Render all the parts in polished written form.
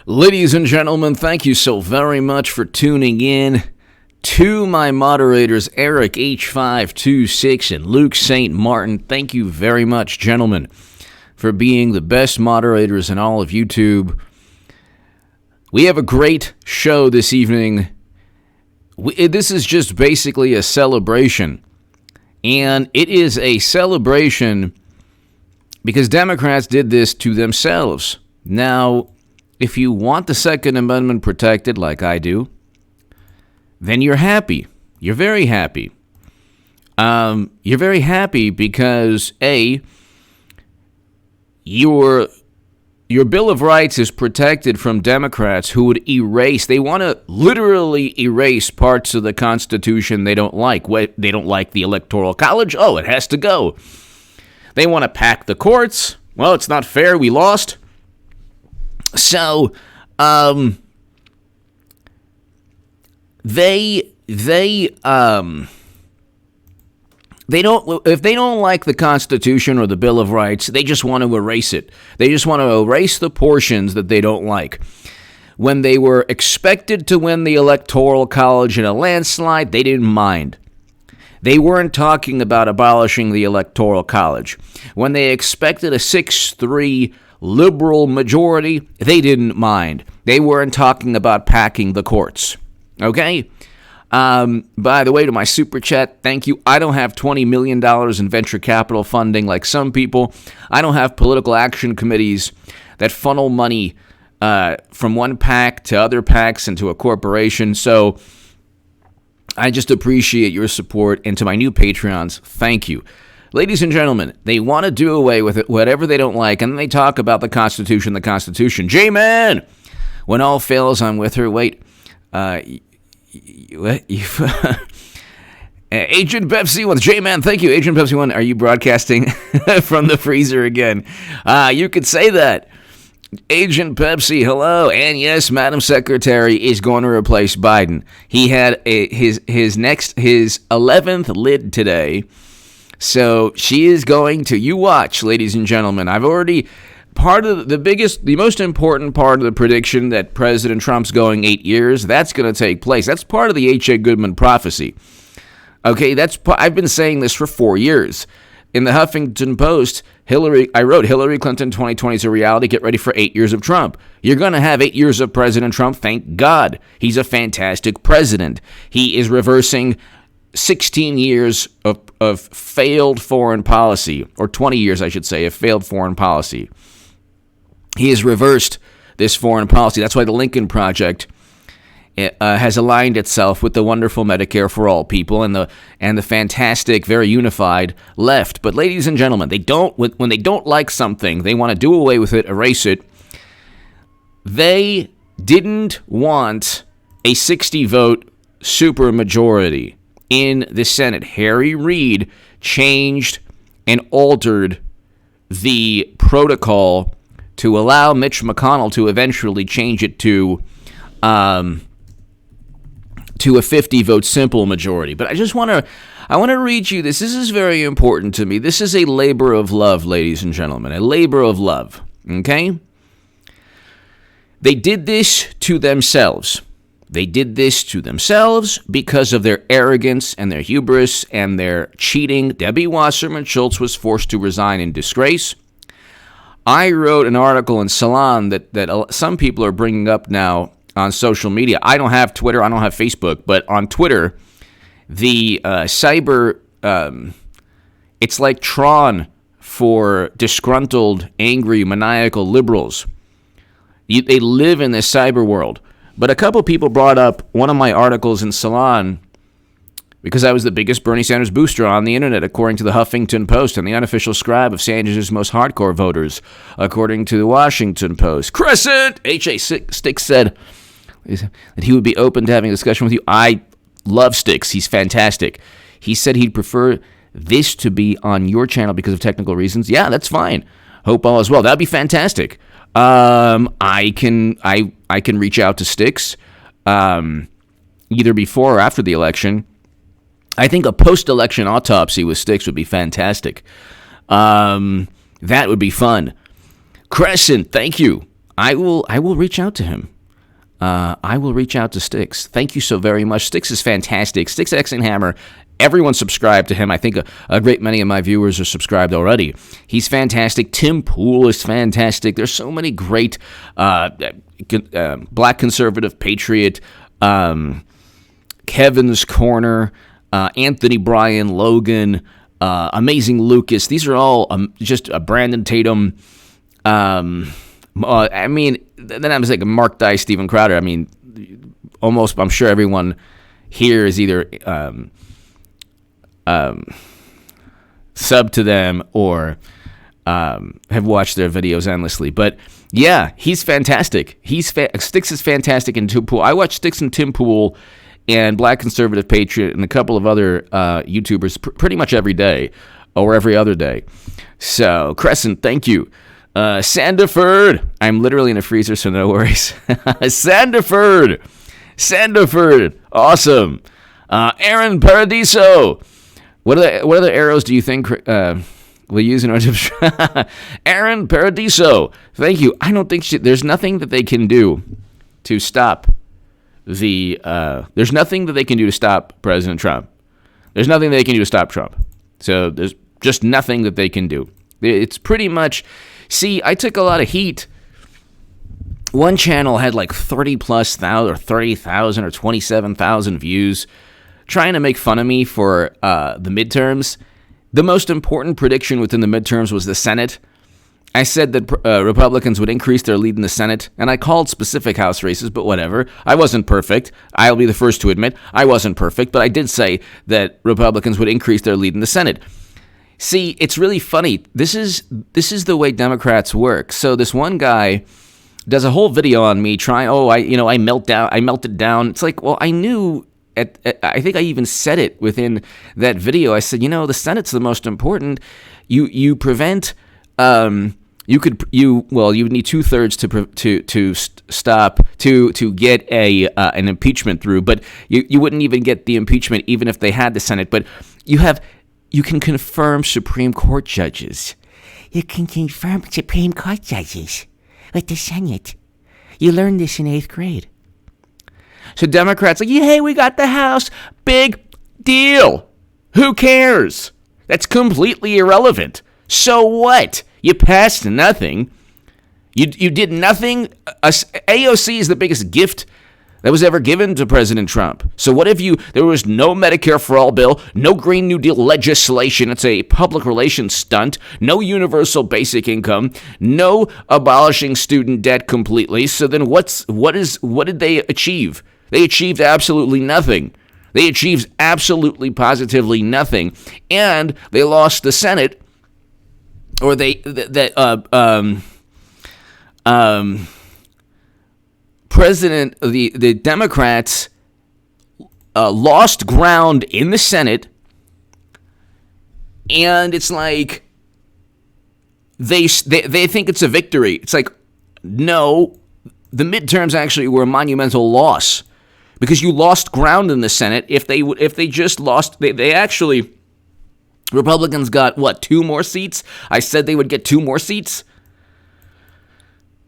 Ladies and gentlemen, thank you so very much for tuning in. To my moderators, Eric H526 and Luke St. Martin, thank you very much, gentlemen, for being the best moderators in all of YouTube. We have a great show this evening. This is just basically a celebration. And it is a celebration because Democrats did this to themselves. Now, if you want the Second Amendment protected like I do, then you're happy. You're very happy. You're very happy because, A, your Bill of Rights is protected from Democrats who would erase, they want to literally erase parts of the Constitution they don't like. They don't like the Electoral College. Oh, it has to go. They want to pack the courts. Well, it's not fair. We lost. So, they don't, if they don't like the Constitution or the Bill of Rights, they just want to erase it. They just want to erase the portions that they don't like. When they were expected to win the Electoral College in a landslide, they didn't mind. They weren't talking about abolishing the Electoral College. When they expected a 6-3 liberal majority, they didn't mind. They weren't talking about packing the courts. Okay? By the way, to my super chat, thank you. I don't have $20 million in venture capital funding like some people. I don't have political action committees that funnel money from one PAC to other PACs into a corporation. So I just appreciate your support. And to my new Patreons, thank you. Ladies and gentlemen, they want to do away with it, whatever they don't like, and then they talk about the Constitution. J-Man! When all fails, I'm with her. Wait, Agent Pepsi 1, J-Man, thank you. Agent Pepsi 1, are you broadcasting from the freezer again? You could say that. Agent Pepsi, hello. And yes, Madam Secretary is going to replace Biden. He had his 11th lid today. So she is going to, you watch, ladies and gentlemen. I've already, part of the most important part of the prediction that President Trump's going 8 years, that's going to take place. That's part of the H.A. Goodman prophecy. Okay, I've been saying this for 4 years. In the Huffington Post, I wrote, Hillary Clinton 2020 is a reality. Get ready for 8 years of Trump. You're going to have 8 years of President Trump. Thank God. He's a fantastic president. He is reversing 16 years of failed foreign policy, or 20 years, I should say, of failed foreign policy. He has reversed this foreign policy. That's why the Lincoln Project has aligned itself with the wonderful Medicare for all people and the fantastic, very unified left. But ladies and gentlemen, when they don't like something, they want to do away with it, erase it. They didn't want a 60-vote supermajority in the Senate. Harry Reid changed and altered the protocol to allow Mitch McConnell to eventually change it to a 50-vote simple majority. But I want to read you this. This is very important to me. This is a labor of love, ladies and gentlemen, a labor of love. Okay? They did this to themselves. They did this to themselves because of their arrogance and their hubris and their cheating. Debbie Wasserman Schultz was forced to resign in disgrace. I wrote an article in Salon that some people are bringing up now on social media. I don't have Twitter. I don't have Facebook. But on Twitter, the it's like Tron for disgruntled, angry, maniacal liberals. They live in this cyber world. But a couple people brought up one of my articles in Salon because I was the biggest Bernie Sanders booster on the internet, according to the Huffington Post and the unofficial scribe of Sanders' most hardcore voters, according to the Washington Post. Crescent! H.A. Sticks said that he would be open to having a discussion with you. I love Sticks. He's fantastic. He said he'd prefer this to be on your channel because of technical reasons. Yeah, that's fine. Hope all is well. That'd be fantastic. I can reach out to Sticks either before or after the election. I think a post-election autopsy with Sticks would be fantastic. That would be fun. Crescent, thank you. I will reach out to him. I will reach out to Styx. Thank you so very much. Styx is fantastic. Styx X and Hammer. Everyone subscribed to him. I think a great many of my viewers are subscribed already. He's fantastic. Tim Pool is fantastic. There's so many great Black Conservative Patriot, Kevin's Corner, Anthony Bryan, Logan, Amazing Lucas. These are all just Brandon Tatum. I mean, then I was like Mark Dye, Steven Crowder. I mean, almost, I'm sure everyone here is either sub to them or have watched their videos endlessly. But yeah, he's fantastic. Styx is fantastic in Tim Pool. I watch Styx and Tim Pool and Black Conservative Patriot and a couple of other YouTubers pretty much every day or every other day. So, Crescent, thank you. Sandiford, I'm literally in a freezer, so no worries. Sandiford, awesome. Aaron Paradiso, what other arrows do you think we'll use in order to... Aaron Paradiso, thank you. I don't think there's nothing that they can do to stop there's nothing that they can do to stop President Trump. There's nothing they can do to stop Trump. So there's just nothing that they can do. It's pretty much... See, I took a lot of heat. One channel had like 30,000 or 30,000 or 27,000 views trying to make fun of me for the midterms. The most important prediction within the midterms was the Senate. I said that Republicans would increase their lead in the Senate, and I called specific House races, but whatever. I wasn't perfect. I'll be the first to admit I wasn't perfect, but I did say that Republicans would increase their lead in the Senate. See, it's really funny. This is the way Democrats work. So this one guy does a whole video on me trying. I melted down. It's like, well, I knew. I think I even said it within that video. I said, the Senate's the most important. You prevent. You would need 2/3 to stop to get an impeachment through. But you wouldn't even get the impeachment even if they had the Senate. But you can confirm Supreme Court judges. You can confirm Supreme Court judges with the Senate. You learned this in 8th grade. So Democrats like, hey, we got the House. Big deal. Who cares? That's completely irrelevant. So what? You passed nothing. You did nothing. AOC is the biggest gift that was ever given to President Trump. So what if there was no Medicare for All bill, no Green New Deal legislation, it's a public relations stunt, no universal basic income, no abolishing student debt completely. So then what did they achieve? They achieved absolutely nothing. They achieved absolutely positively nothing. And they lost the Senate, or the Democrats lost ground in the Senate, and it's like they think it's a victory. It's like, no, the midterms actually were a monumental loss because you lost ground in the Senate. If they just lost, they actually, Republicans got, 2 more seats? I said they would get 2 more seats.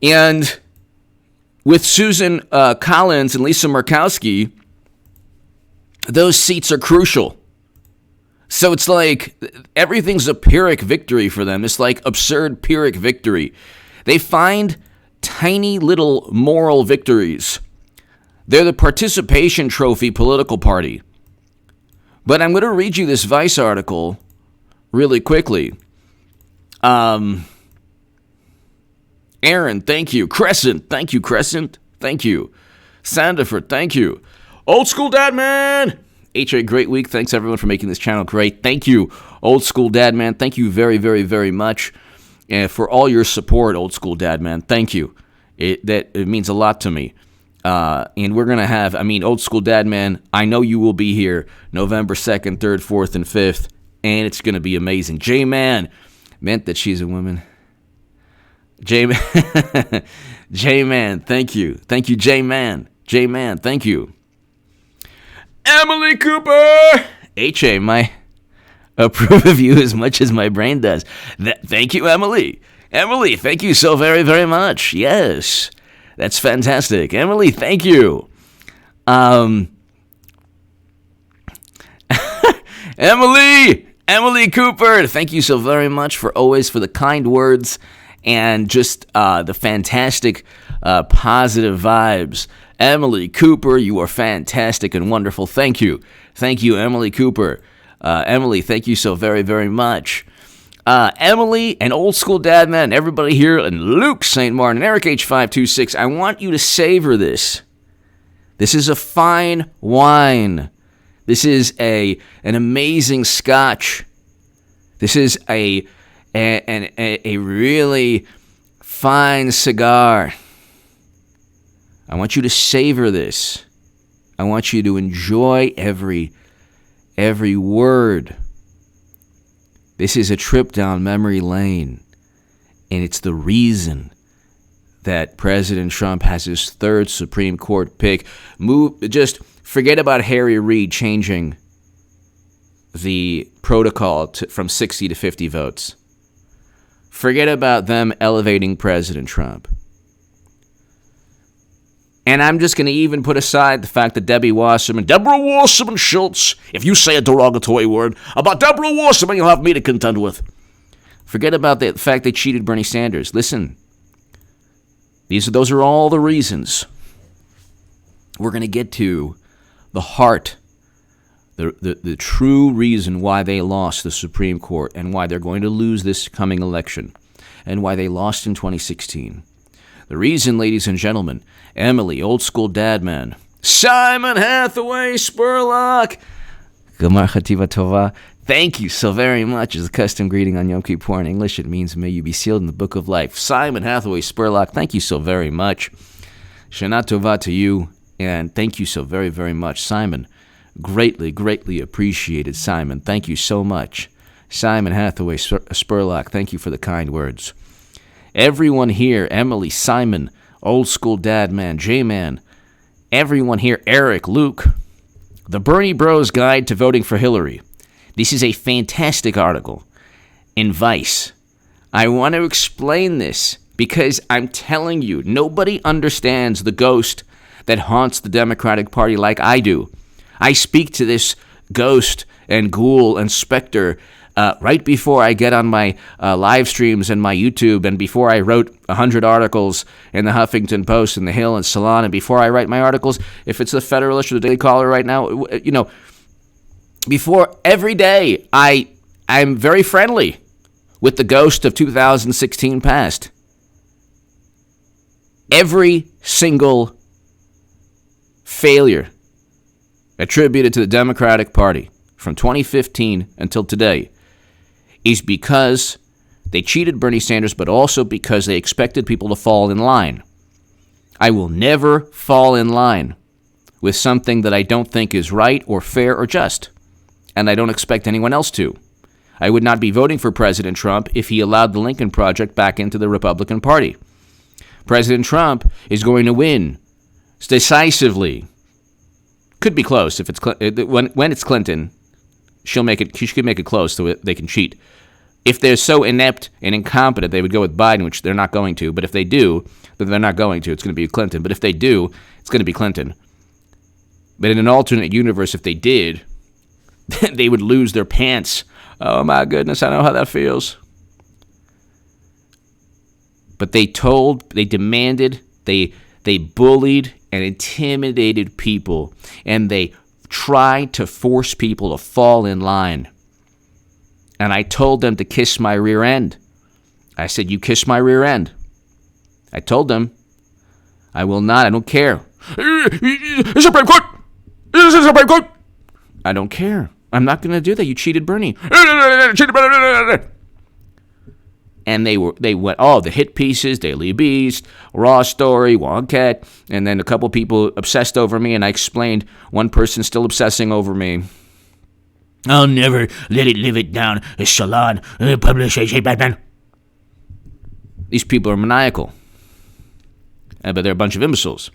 And with Susan Collins and Lisa Murkowski, those seats are crucial. So it's like everything's a Pyrrhic victory for them. It's like absurd Pyrrhic victory. They find tiny little moral victories. They're the participation trophy political party. But I'm going to read you this Vice article really quickly. Aaron, thank you. Crescent, thank you. Crescent, thank you. Sandiford, thank you. Old School Dad Man. H.A., great week. Thanks, everyone, for making this channel great. Thank you, Old School Dad Man. Thank you very, very, very much for all your support, Old School Dad Man. Thank you. It means a lot to me. And we're going to have, Old School Dad Man, I know you will be here November 2nd, 3rd, 4th, and 5th, and it's going to be amazing. J-Man, meant that she's a woman. J-Man, J-Man, thank you. Thank you, J-Man. J-Man, thank you. Emily Cooper! H.A., I approve of you as much as my brain does. Thank you, Emily. Emily, thank you so very, very much. Yes, that's fantastic. Emily, thank you. Emily Cooper, thank you so very much for the kind words and just the fantastic positive vibes. Emily Cooper, you are fantastic and wonderful. Thank you, Emily Cooper. Emily, thank you so very, very much. Emily and Old School Dad Man, everybody here, and Luke St. Martin, Eric H526, I want you to savor this. This is a fine wine. This is an amazing scotch. This is a really fine cigar. I want you to savor this. I want you to enjoy every word. This is a trip down memory lane, and it's the reason that President Trump has his third Supreme Court pick. Just forget about Harry Reid changing the protocol from 60 to 50 votes. Forget about them elevating President Trump. And I'm just going to even put aside the fact that Deborah Wasserman Schultz, if you say a derogatory word about Deborah Wasserman, you'll have me to contend with. Forget about the fact they cheated Bernie Sanders. Listen, those are all the reasons. We're going to get to the heart, the true reason why they lost the Supreme Court and why they're going to lose this coming election and why they lost in 2016. The reason, ladies and gentlemen, Emily, Old School Dad Man, Simon Hathaway Spurlock, Gamar Chativa Tova, thank you so very much. As a custom greeting on Yom Kippur in English, it means may you be sealed in the book of life. Simon Hathaway Spurlock, thank you so very much. Shana Tova to you, and thank you so very, very much. Simon, greatly, greatly appreciated, Simon. Thank you so much. Simon Hathaway Spurlock, thank you for the kind words. Everyone here, Emily, Simon, Old School Dad Man, J-Man, everyone here, Eric, Luke, The Bernie Bros Guide to Voting for Hillary. This is a fantastic article in Vice. I want to explain this because I'm telling you, nobody understands the ghost that haunts the Democratic Party like I do. I speak to this ghost and ghoul and specter right before I get on my live streams and my YouTube, and before I wrote 100 articles in the Huffington Post and the Hill and Salon, and before I write my articles, if it's the Federalist or the Daily Caller right now, before every day, I'm very friendly with the ghost of 2016 past. Every single failure attributed to the Democratic Party from 2015 until today is because they cheated Bernie Sanders, but also because they expected people to fall in line. I will never fall in line with something that I don't think is right or fair or just, and I don't expect anyone else to. I would not be voting for President Trump if he allowed the Lincoln Project back into the Republican Party. President Trump is going to win decisively. Could be close if it's when it's Clinton. She could make it close so they can cheat. If they're so inept and incompetent, they would go with Biden, which they're not going to. But if they do, then they're not going to. It's going to be Clinton. But if they do, it's going to be Clinton. But in an alternate universe, if they did, they would lose their pants. Oh my goodness, I know how that feels. But they demanded, they bullied and intimidated people, and they tried to force people to fall in line. And I told them to kiss my rear end. I said, you kiss my rear end. I told them, I will not, I don't care. It's Supreme Court! It's the Supreme Court! I don't care. I'm not going to do that. You cheated Bernie. And they went, the hit pieces, Daily Beast, Raw Story, Wonkat, and then a couple people obsessed over me, and I explained one person still obsessing over me. I'll never let it live it down. A salon, publish A.J. Batman. These people are maniacal. But they're a bunch of imbeciles.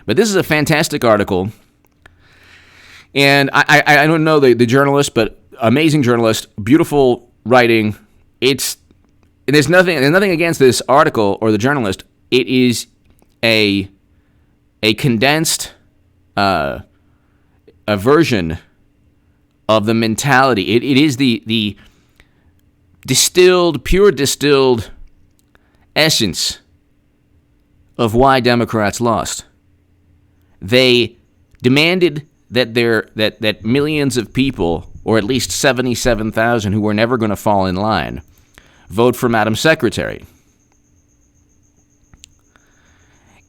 But this is a fantastic article. And I don't know the journalist, but amazing journalist, beautiful writing. It's there's nothing against this article or the journalist. It is a condensed a version of the mentality. It is the pure distilled essence of why Democrats lost. They demanded that millions of people, or at least 77,000 who were never going to fall in line, vote for Madam Secretary.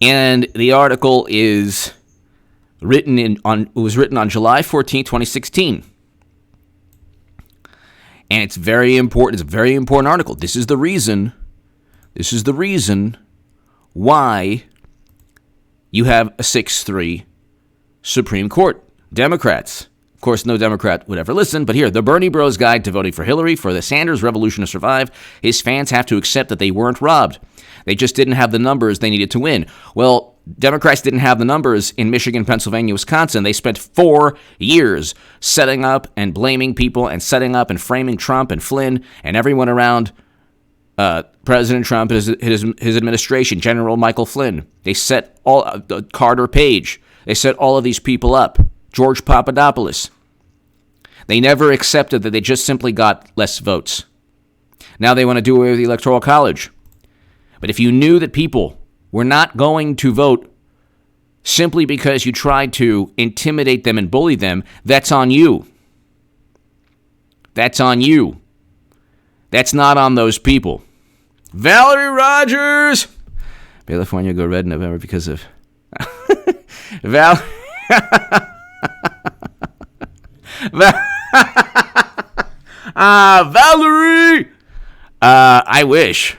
And the article was written on July 14, 2016. And it's very important. It's a very important article. This is the reason why you have a 6-3 Supreme Court. Democrats. Of course, no Democrat would ever listen, but here, the Bernie Bros Guide to Voting for Hillary. For the Sanders revolution to survive, his fans have to accept that they weren't robbed. They just didn't have the numbers they needed to win. Well, Democrats didn't have the numbers in Michigan, Pennsylvania, Wisconsin. They spent 4 years setting up and blaming people and setting up and framing Trump and Flynn and everyone around President Trump, his administration, General Michael Flynn. They set Carter Page. They set all of these people up. George Papadopoulos. They never accepted that they just simply got less votes. Now they want to do away with the Electoral College. But if you knew that people were not going to vote simply because you tried to intimidate them and bully them, that's on you. That's on you. That's not on those people. Valerie Rogers! California go red in November because of... Valerie... I wish.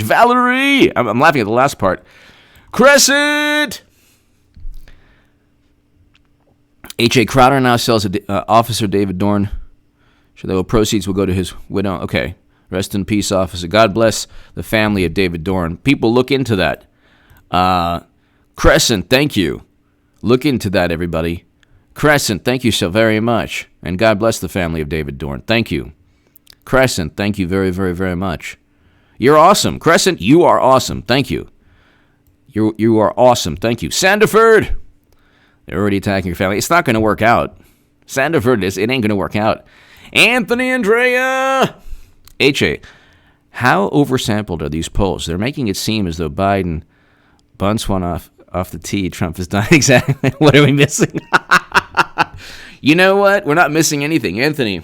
Valerie! I'm laughing at the last part. Crescent! H.A. Crowder now sells Officer David Dorn. Sure, the proceeds will go to his widow. Okay. Rest in peace, officer. God bless the family of David Dorn. People, look into that. Crescent, thank you. Look into that, everybody. Crescent, thank you so very much. And God bless the family of David Dorn. Thank you. Crescent, thank you very, very, very much. You're awesome. Crescent, you are awesome. Thank you. You are awesome. Thank you. Sandiford! They're already attacking your family. It's not going to work out. Sandiford, it ain't going to work out. Anthony Andrea! H.A., how oversampled are these polls? They're making it seem as though Biden bunts one off the tee. Trump has done exactly. What are we missing? You know what? We're not missing anything. Anthony.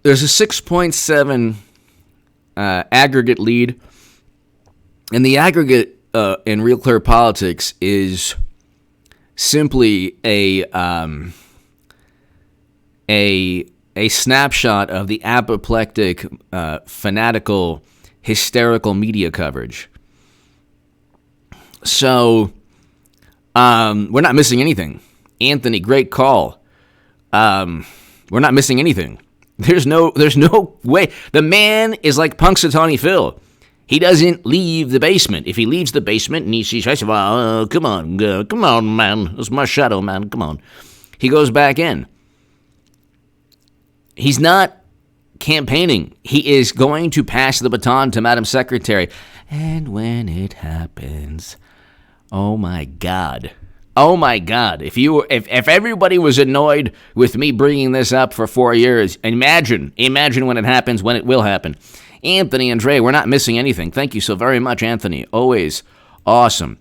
There's a 6.7 aggregate lead. And the aggregate in Real Clear Politics is simply a snapshot of the apoplectic, fanatical, hysterical media coverage. So, we're not missing anything. Anthony, great call. We're not missing anything. There's no way. The man is like Punxsutawney Phil. He doesn't leave the basement. If he leaves the basement and he sees, I say, well, come on, man. It's my shadow, man. Come on. He goes back in. He's not campaigning. He is going to pass the baton to Madam Secretary. And when it happens, oh my God. Oh my God. If everybody was annoyed with me bringing this up for 4 years, imagine when it happens, when it will happen. Anthony and Dre, we're not missing anything. Thank you so very much, Anthony. Always awesome.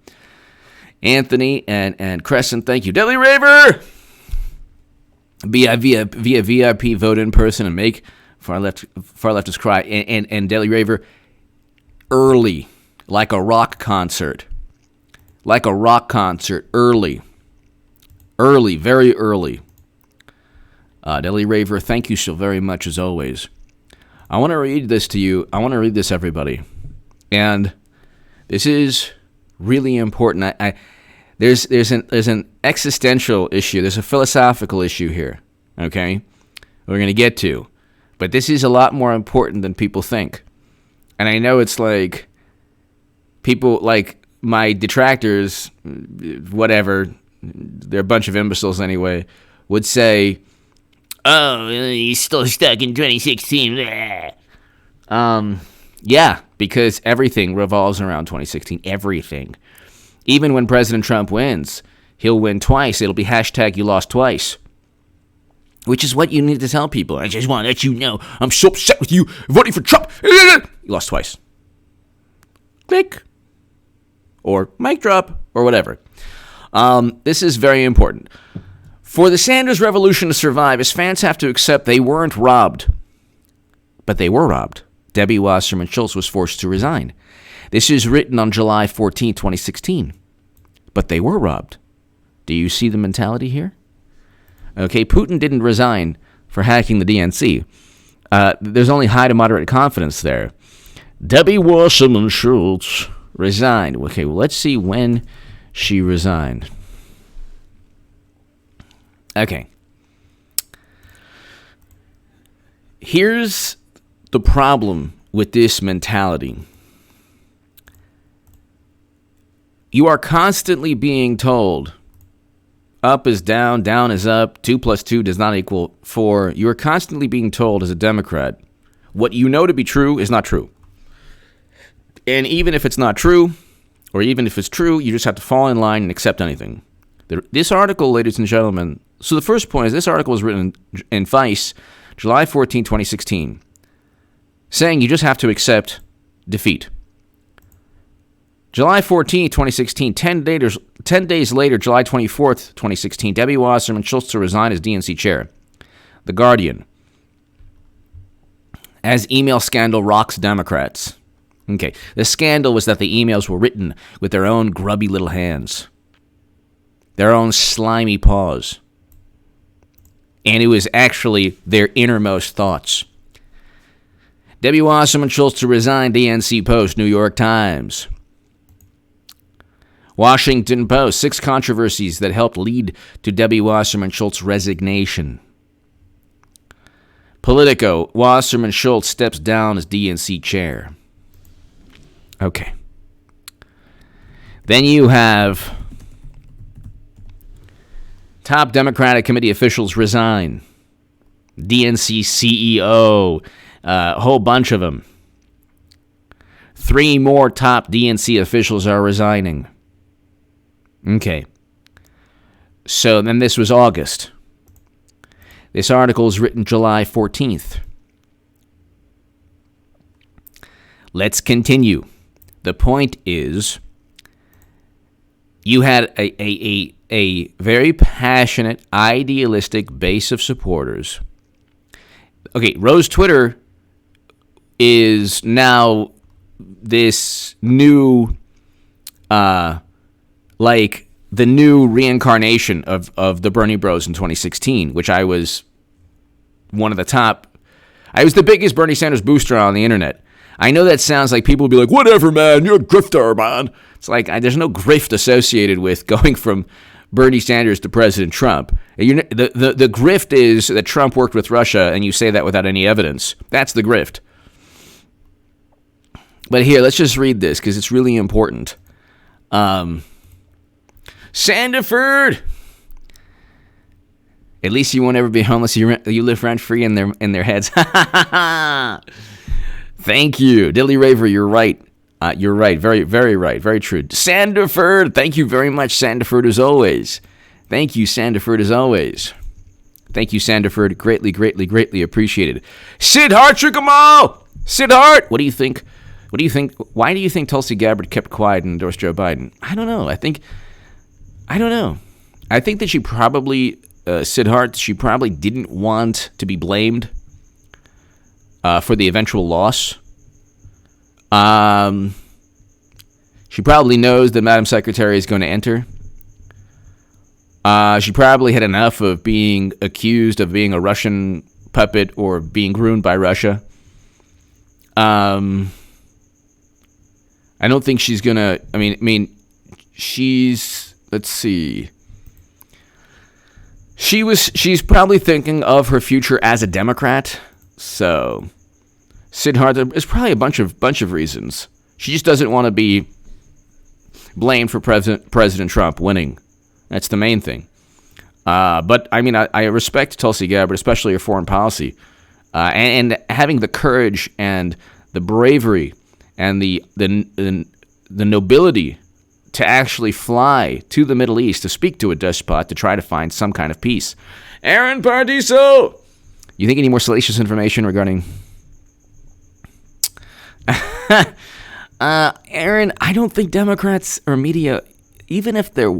Anthony and Crescent, thank you. Deli Raver! Via VIP, vote in person and make far leftist cry. And Deli Raver, early, like a rock concert. Like a rock concert, early. Early, very early. Deli Raver, thank you so very much as always. I want to read this to you. I want to read this, everybody. And this is really important. There's an existential issue. There's a philosophical issue here, okay? We're going to get to. But this is a lot more important than people think. And I know it's like people like my detractors, whatever, they're a bunch of imbeciles anyway, would say, "Oh, he's still stuck in 2016." Yeah, because everything revolves around 2016. Everything. Even when President Trump wins, he'll win twice. It'll be hashtag you lost twice. Which is what you need to tell people. I just want to let you know I'm so upset with you voting for Trump. You lost twice. Click. Or mic drop. Or whatever. This is very important. For the Sanders revolution to survive, his fans have to accept they weren't robbed. But they were robbed. Debbie Wasserman Schultz was forced to resign. This is written on July 14, 2016. But they were robbed. Do you see the mentality here? Okay, Putin didn't resign for hacking the DNC. There's only high to moderate confidence there. Debbie Wasserman Schultz resigned. Okay, well, let's see when she resigned. Okay. Here's the problem with this mentality. You are constantly being told up is down, down is up, 2 plus 2 does not equal 4. You are constantly being told as a Democrat what you know to be true is not true. And even if it's not true, or even if it's true, you just have to fall in line and accept anything. This article, ladies and gentlemen, so the first point is this article was written in Vice, July 14, 2016, saying you just have to accept defeat. July 14, 2016, 10 days later, July 24th, 2016, Debbie Wasserman Schultz to resign as DNC chair. The Guardian. As email scandal rocks Democrats. Okay, the scandal was that the emails were written with their own grubby little hands. Their own slimy paws. And it was actually their innermost thoughts. Debbie Wasserman Schultz to resign, DNC Post, New York Times. Washington Post, 6 controversies that helped lead to Debbie Wasserman Schultz's resignation. Politico, Wasserman Schultz steps down as DNC chair. Okay. Then you have top Democratic committee officials resign. DNC CEO, a whole bunch of them. 3 more top DNC officials are resigning. Okay. So then this was August. This article is written July 14th. Let's continue. The point is, you had a very passionate, idealistic base of supporters. Okay, Rose Twitter is now this new, like the new reincarnation of the Bernie Bros in 2016, which I was one of the top. I was the biggest Bernie Sanders booster on the internet. I know that sounds like people will be like, whatever, man, you're a grifter, man. It's like there's no grift associated with going from Bernie Sanders to President Trump. The grift is that Trump worked with Russia, and you say that without any evidence. That's the grift. But here, let's just read this, because it's really important. Sandiford! At least you won't ever be homeless. You live rent-free in their heads. Thank you. Dilly Raver, you're right. You're right. Very, very right. Very true. Sandiford, thank you very much, Sandiford, as always. Thank you, Sandiford, as always. Thank you, Sandiford. Greatly, greatly, greatly appreciated. Sid Hart, trick 'em all! Sid Hart! What do you think? Why do you think Tulsi Gabbard kept quiet and endorsed Joe Biden? I don't know. I don't know. I think that she probably, Sid Hart, she probably didn't want to be blamed for the eventual loss. She probably knows that Madam Secretary is going to enter. She probably had enough of being accused of being a Russian puppet or being groomed by Russia. I don't think she's going to, she's, let's see. She's probably thinking of her future as a Democrat. So, Sid Hart, there's probably a bunch of reasons. She just doesn't want to be blamed for President Trump winning. That's the main thing. But I mean, I respect Tulsi Gabbard, especially her foreign policy, and having the courage and the bravery and the nobility to actually fly to the Middle East to speak to a despot to try to find some kind of peace. Aaron Paradiso! You think any more salacious information regarding... Aaron, I don't think Democrats or media, even if there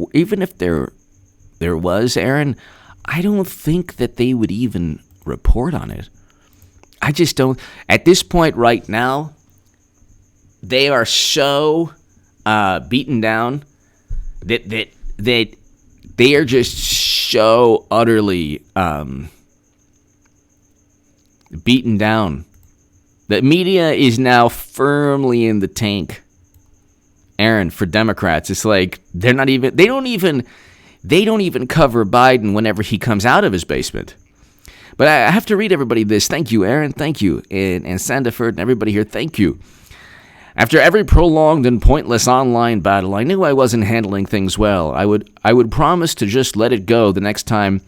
was, Aaron, I don't think that they would even report on it. I just don't. At this point right now, they are so beaten down that they are just so utterly beaten down. The media is now firmly in the tank, Aaron, for Democrats. It's like they don't even cover Biden whenever he comes out of his basement. But I have to read everybody this. Thank you, Aaron. Thank you. And Sandiford and everybody here, thank you. After every prolonged and pointless online battle, I knew I wasn't handling things well. I would promise to just let it go the next time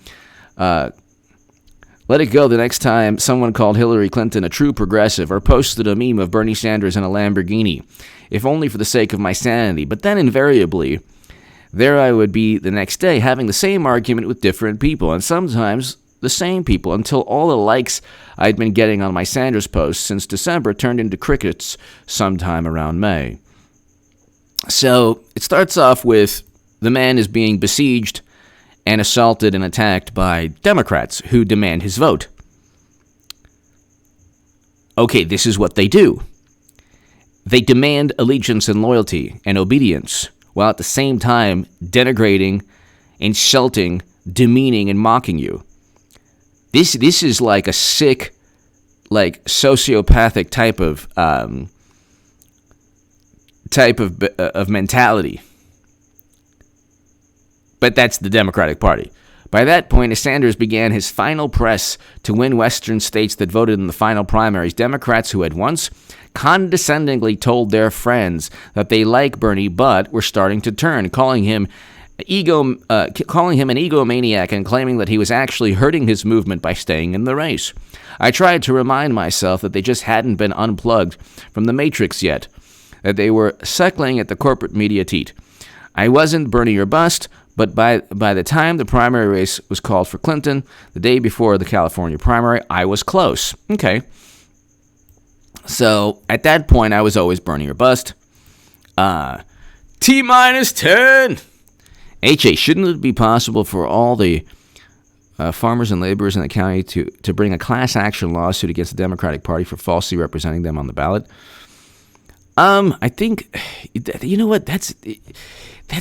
someone called Hillary Clinton a true progressive or posted a meme of Bernie Sanders in a Lamborghini, if only for the sake of my sanity. But then invariably, there I would be the next day having the same argument with different people, and sometimes the same people, until all the likes I'd been getting on my Sanders posts since December turned into crickets sometime around May. So it starts off with the man is being besieged and assaulted and attacked by Democrats who demand his vote. Okay, this is what they do. They demand allegiance and loyalty and obedience, while at the same time denigrating, insulting, demeaning, and mocking you. This is like a sick, like sociopathic type of mentality. But that's the Democratic Party. By that point, as Sanders began his final press to win Western states that voted in the final primaries, Democrats who had once condescendingly told their friends that they like Bernie but were starting to turn, calling him an egomaniac and claiming that he was actually hurting his movement by staying in the race. I tried to remind myself that they just hadn't been unplugged from the matrix yet, that they were suckling at the corporate media teat. I wasn't Bernie or bust, but by the time the primary race was called for Clinton, the day before the California primary, I was close. Okay. So at that point, I was always Bernie or bust. T-10. HA, shouldn't it be possible for all the farmers and laborers in the county to bring a class action lawsuit against the Democratic Party for falsely representing them on the ballot? I think, you know what, that's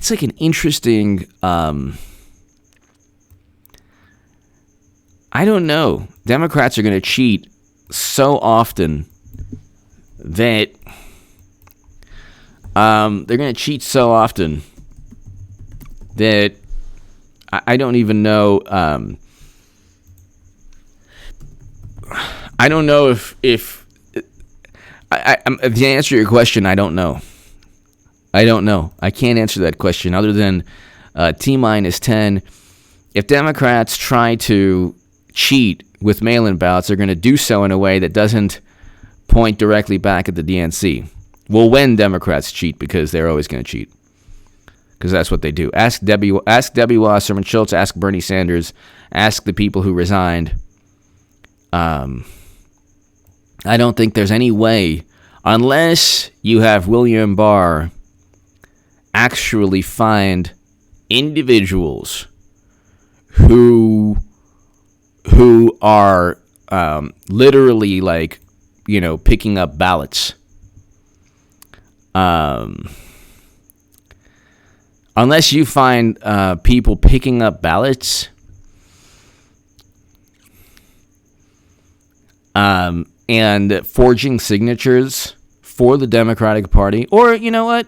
like an interesting, I don't know. Democrats are going to cheat so often that, they're going to cheat so often that I don't even know, I don't know if to answer your question, I don't know. I can't answer that question other than T-10. If Democrats try to cheat with mail-in ballots, they're going to do so in a way that doesn't point directly back at the DNC. Well, when Democrats cheat, because they're always going to cheat. Because that's what they do. Ask Debbie Wasserman Schultz, ask Bernie Sanders, ask the people who resigned. I don't think there's any way, unless you have William Barr actually find individuals who are literally like, picking up ballots. Unless you find people picking up ballots, and forging signatures for the Democratic Party, or you know what?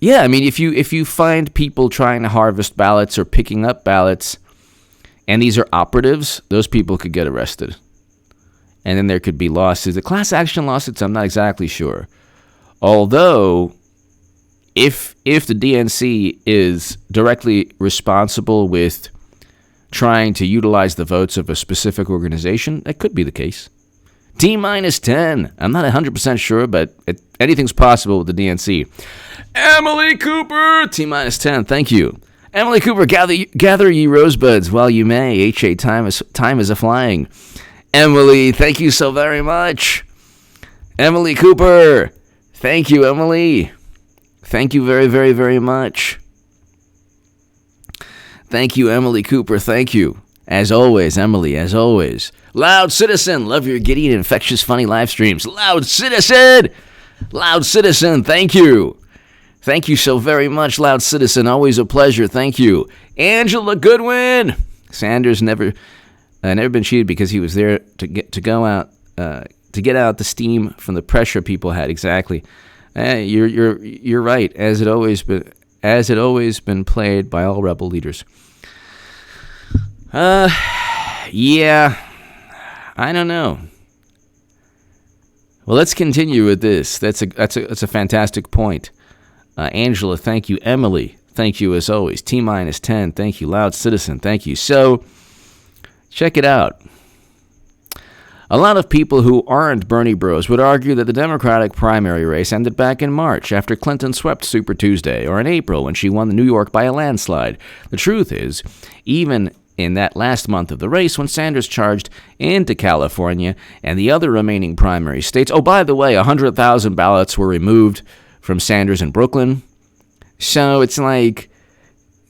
If you find people trying to harvest ballots or picking up ballots, and these are operatives, those people could get arrested. And then there could be lawsuits. The class action lawsuits, I'm not exactly sure. Although, if the DNC is directly responsible with trying to utilize the votes of a specific organization, that could be the case. T-10. I'm not 100% sure, but anything's possible with the DNC. Emily Cooper, T-10. Thank you. Emily Cooper, gather ye rosebuds while you may. H.A. Time is a-flying. Emily, thank you so very much. Emily Cooper. Thank you, Emily. Thank you very, very, very much. Thank you, Emily Cooper. Thank you. As always, Emily, as always. Loud Citizen. Love your giddy and infectious, funny live streams. Loud Citizen. Loud Citizen. Thank you. Thank you so very much, Loud Citizen. Always a pleasure. Thank you. Angela Goodwin. Sanders never been cheated because he was there to get out the steam from the pressure people had. Exactly. You're right. As it always been played by all rebel leaders. Yeah. I don't know. Well, let's continue with this. That's a fantastic point. Angela, thank you. Emily, thank you as always. T-10, thank you. Loud Citizen, thank you. So, check it out. A lot of people who aren't Bernie bros would argue that the Democratic primary race ended back in March after Clinton swept Super Tuesday, or in April when she won New York by a landslide. The truth is, even in that last month of the race when Sanders charged into California and the other remaining primary states, oh, by the way, 100,000 ballots were removed from Sanders in Brooklyn. So it's like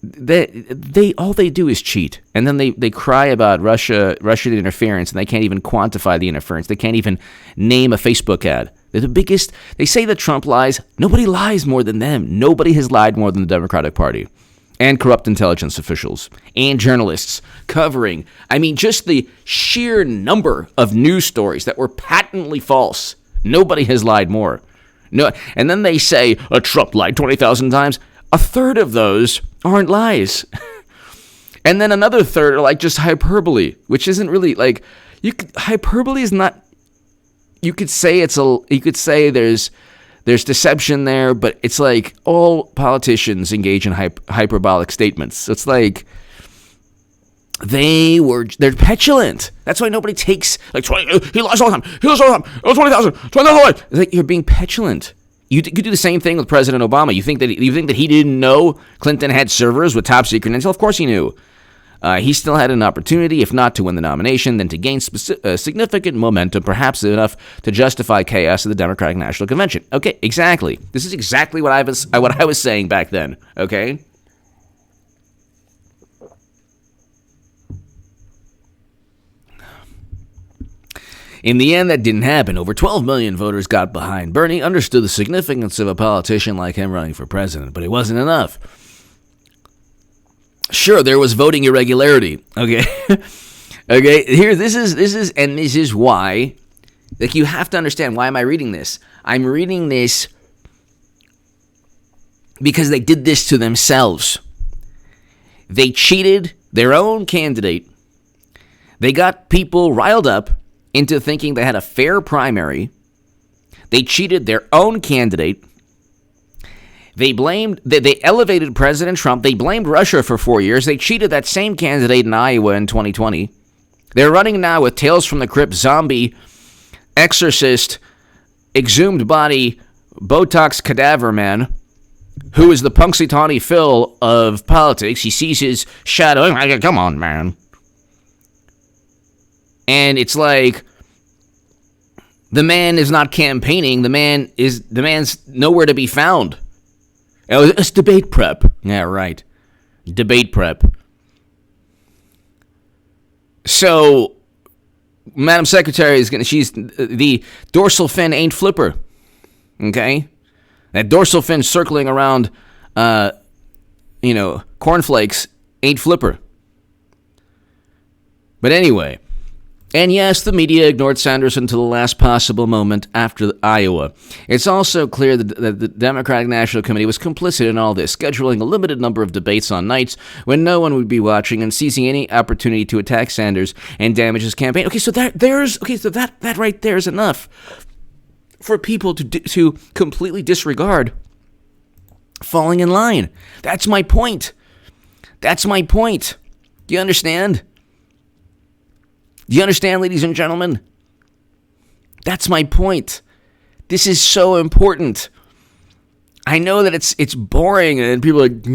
they all they do is cheat, and then they cry about Russian interference, and they can't even quantify the interference. They can't even name a Facebook ad. They're the biggest. They say that Trump lies. Nobody lies more than them. Nobody has lied more than the Democratic Party and corrupt intelligence officials and journalists covering. I mean, just the sheer number of news stories that were patently false. Nobody has lied more. No, and then they say, Trump lied 20,000 times. A third of those aren't lies. And then another third are like just hyperbole, which isn't really like, hyperbole is not, you could say there's deception there, but it's like all politicians engage in hyperbolic statements. So it's like, they're petulant. That's why nobody takes, like, he lies all the time. He lies all the time. It was 20,000. 20,000. It's like, you're being petulant. You do the same thing with President Obama. You think that he didn't know Clinton had servers with top secret intel? Of course he knew. He still had an opportunity, if not to win the nomination, then to gain significant momentum, perhaps enough to justify chaos at the Democratic National Convention. Okay, exactly. This is exactly what I was saying back then. Okay. In the end, that didn't happen. Over 12 million voters got behind Bernie, understood the significance of a politician like him running for president, but it wasn't enough. Sure, there was voting irregularity. Okay. Okay, here, this is why, like, you have to understand, why am I reading this? I'm reading this because they did this to themselves. They cheated their own candidate. They got people riled up into thinking they had a fair primary. They cheated their own candidate. They elevated President Trump. They blamed Russia for 4 years. They cheated that same candidate in Iowa in 2020. They're running now with Tales from the Crypt, zombie, exorcist, exhumed body, Botox cadaver man, who is the Punxsutawney Phil of politics. He sees his shadow. Come on, man. And it's like, the man is not campaigning. The man's nowhere to be found. It's debate prep. Yeah, right. Debate prep. So, Madam Secretary she's the dorsal fin ain't flipper. Okay? That dorsal fin circling around, cornflakes ain't flipper. But anyway, and yes, the media ignored Sanders until the last possible moment after Iowa. It's also clear that the Democratic National Committee was complicit in all this, scheduling a limited number of debates on nights when no one would be watching and seizing any opportunity to attack Sanders and damage his campaign. So that right there is enough for people to completely disregard falling in line. That's my point. That's my point. Do you understand? Do you understand, ladies and gentlemen? That's my point. This is so important. I know that it's boring and people are like,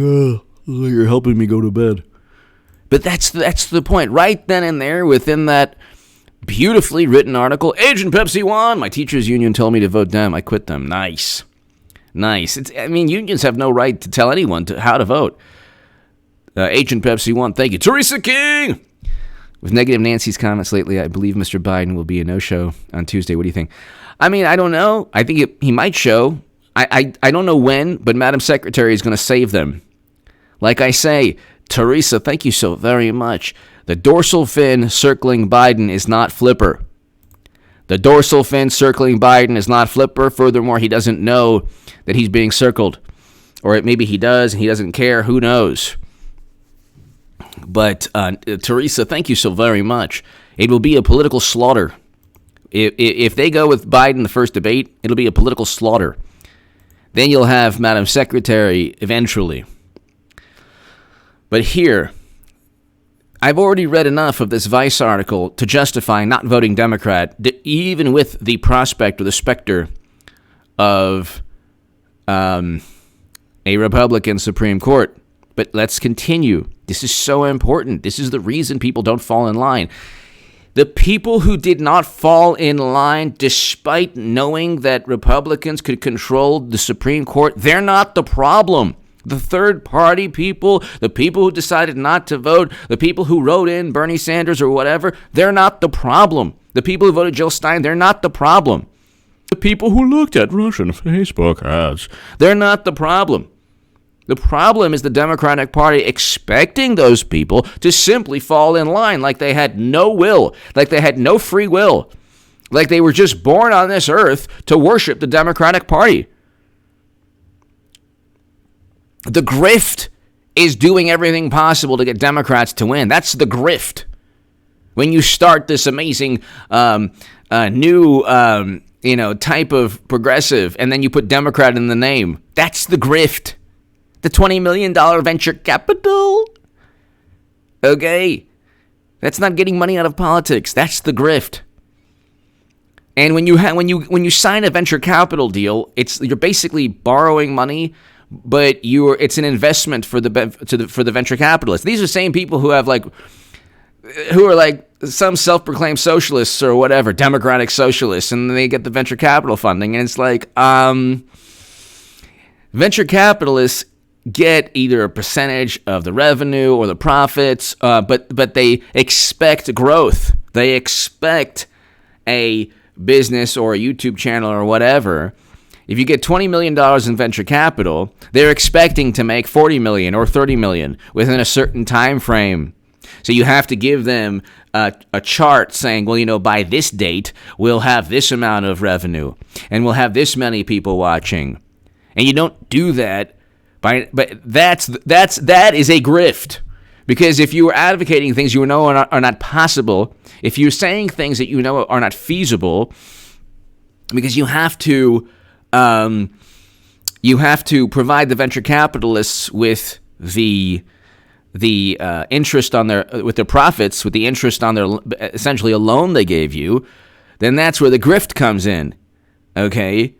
you're helping me go to bed. But that's the point. Right then and there, within that beautifully written article, Agent Pepsi won. My teachers' union told me to vote Dem. I quit them. Nice. Unions have no right to tell anyone how to vote. Agent Pepsi won. Thank you. Teresa King! With negative Nancy's comments lately, I believe Mr. Biden will be a no-show on Tuesday. What do you think? I don't know. I think he might show. I don't know when, but Madam Secretary is going to save them. Like I say, Teresa, thank you so very much. The dorsal fin circling Biden is not Flipper. The dorsal fin circling Biden is not Flipper. Furthermore, he doesn't know that he's being circled. Or maybe he does and he doesn't care. Who knows? But Teresa, thank you so very much. It will be a political slaughter. If they go with Biden the first debate, it'll be a political slaughter. Then you'll have Madam Secretary eventually. But here, I've already read enough of this Vice article to justify not voting Democrat, even with the prospect or the specter of a Republican Supreme Court. But let's continue. This is so important. This is the reason people don't fall in line. The people who did not fall in line, despite knowing that Republicans could control the Supreme Court, they're not the problem. The third-party people, the people who decided not to vote, the people who wrote in Bernie Sanders or whatever, they're not the problem. The people who voted Jill Stein, they're not the problem. The people who looked at Russian Facebook ads, they're not the problem. The problem is the Democratic Party expecting those people to simply fall in line like they had no will, like they had no free will, like they were just born on this earth to worship the Democratic Party. The grift is doing everything possible to get Democrats to win. That's the grift. When you start this amazing new type of progressive and then you put Democrat in the name, that's the grift. The $20 million venture capital. Okay? That's not getting money out of politics. That's the grift. And when you sign a venture capital deal, you're basically borrowing money, but it's an investment for the venture capitalists. These are the same people who are like some self-proclaimed socialists or whatever, democratic socialists, and they get the venture capital funding, and it's like venture capitalists get either a percentage of the revenue or the profits, but they expect growth. They expect a business or a YouTube channel or whatever. If you get $20 million in venture capital, they're expecting to make $40 million or $30 million within a certain time frame. So you have to give them a chart saying, by this date, we'll have this amount of revenue and we'll have this many people watching. And you don't do that. But that is a grift, because if you are advocating things you know are not possible, if you're saying things that you know are not feasible, because you have to provide the venture capitalists with the interest on with their profits, with the interest on their essentially a loan they gave you, then that's where the grift comes in. Okay,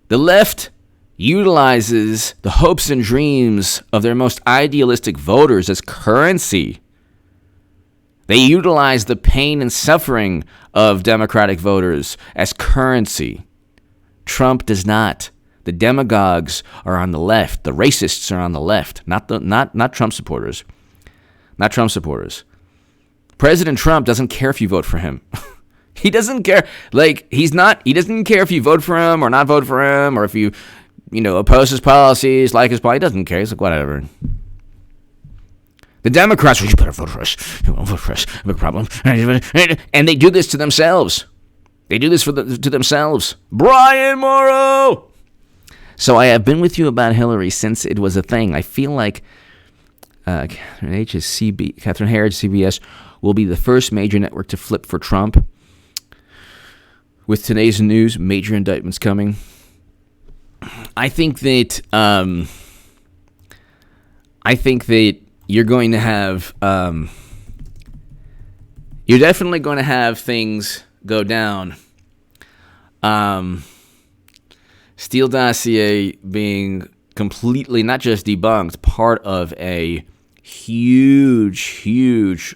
the left utilizes the hopes and dreams of their most idealistic voters as currency. They utilize the pain and suffering of Democratic voters as currency. Trump does not. The demagogues are on the left. The racists are on the left, not Trump supporters. Not Trump supporters. President Trump doesn't care if you vote for him. He doesn't care. He doesn't care if you vote for him or not vote for him, or if you oppose his policies, like his policy. He doesn't care. He's like, whatever. The Democrats, you better vote for us. You won't vote for us. Big problem. And they do this to themselves. They do this to themselves. Brian Morrow! So I have been with you about Hillary since it was a thing. I feel like Catherine Herridge, CBS, will be the first major network to flip for Trump. With today's news, major indictments coming. I think that I think that you're going to have, you're definitely going to have things go down. Steele dossier being completely, not just debunked, part of a huge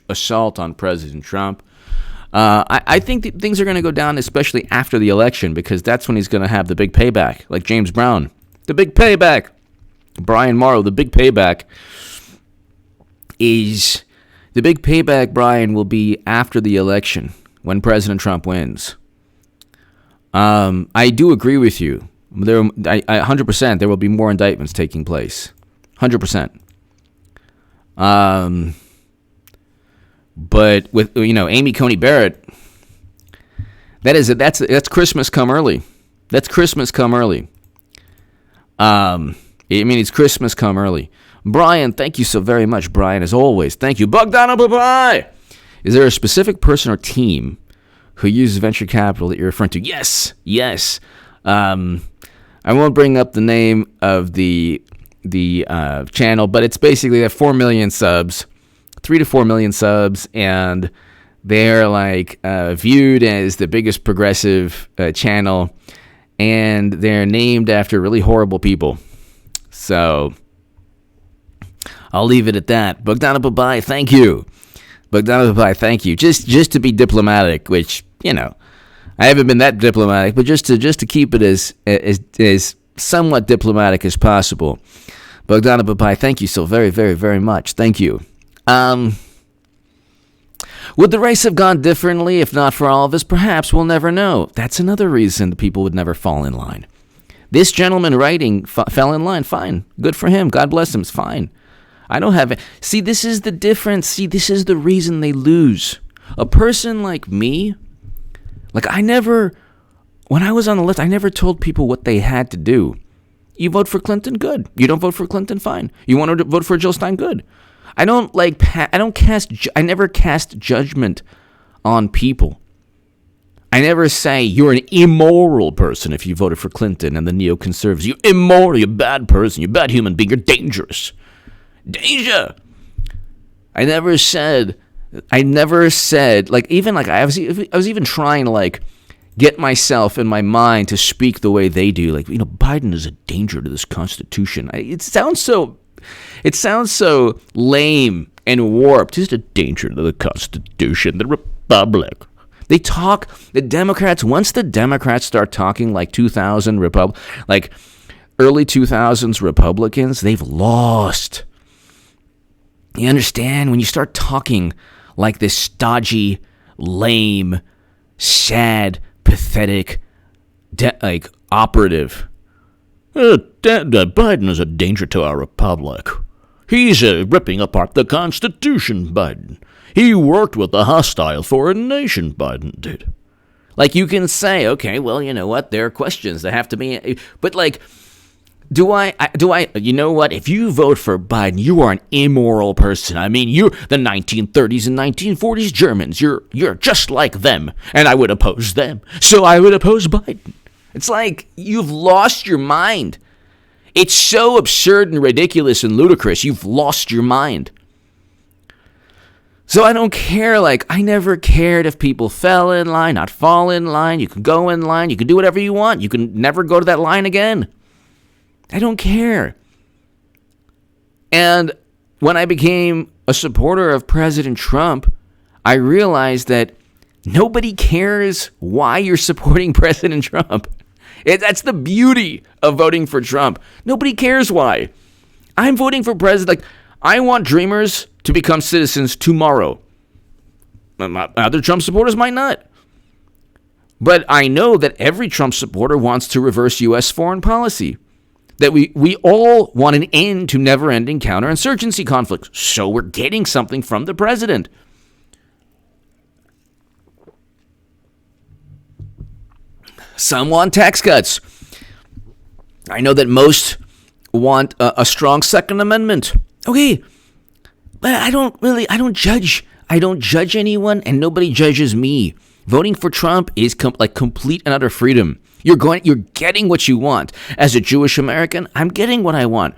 assault on President Trump. I think that things are going to go down, especially after the election, because that's when he's going to have the big payback, like James Brown. The big payback. Brian Morrow, the big payback Brian, will be after the election when President Trump wins. I do agree with you. 100% there will be more indictments taking place. 100%. But with Amy Coney Barrett, that's Christmas come early. That's Christmas come early. It's Christmas come early. Brian, thank you so very much, Brian, as always. Thank you. Bogdana, bye-bye. Is there a specific person or team who uses venture capital that you're referring to? Yes. I won't bring up the name of the channel, but it's basically they have 4 million subs, 3 to 4 million subs, and they're viewed as the biggest progressive channel, and they're named after really horrible people. So I'll leave it at that. Bogdana Babai, thank you. Bogdana Babai, thank you. Just to be diplomatic, which I haven't been that diplomatic, but just to keep it as somewhat diplomatic as possible. Bogdana Babai, thank you so very, very, very much. Thank you. Would the race have gone differently if not for all of us? Perhaps. We'll never know. That's another reason people would never fall in line. This gentleman writing fell in line. Fine. Good for him. God bless him. It's fine. I don't have it. See, this is the difference. See, this is the reason they lose. A person like me, when I was on the list, I never told people what they had to do. You vote for Clinton, good. You don't vote for Clinton, fine. You want to vote for Jill Stein, good. I never cast judgment on people. I never say you're an immoral person if you voted for Clinton and the neoconservatives. You're immoral, you're a bad person, you're a bad human being, you're dangerous. Danger! I was even trying to get myself in my mind to speak the way they do. Biden is a danger to this Constitution. It sounds so lame and warped. Just a danger to the Constitution, the Republic. They talk, once the Democrats start talking like early 2000s Republicans, they've lost. You understand? When you start talking like this stodgy, lame, sad, pathetic, operative. Biden is a danger to our republic. He's ripping apart the Constitution, Biden. He worked with a hostile foreign nation, Biden did. You can say, okay, well, you know what? There are questions that have to be... But, do I, you know what? If you vote for Biden, you are an immoral person. You're the 1930s and 1940s Germans. You're just like them, and I would oppose them. So I would oppose Biden. It's you've lost your mind. It's so absurd and ridiculous and ludicrous. You've lost your mind. So I don't care. I never cared if people fell in line, not fall in line. You can go in line. You can do whatever you want. You can never go to that line again. I don't care. And when I became a supporter of President Trump, I realized that nobody cares why you're supporting President Trump. That's the beauty of voting for Trump. Nobody cares why. I'm voting for president. I want dreamers to become citizens tomorrow. Other Trump supporters might not. But I know that every Trump supporter wants to reverse U.S. foreign policy. That we all want an end to never-ending counterinsurgency conflicts. So we're getting something from the president. Some want tax cuts. I know that most want a strong Second Amendment. Okay, but I don't judge. I don't judge anyone, and nobody judges me. Voting for Trump is complete and utter freedom. You're getting what you want. As a Jewish American, I'm getting what I want.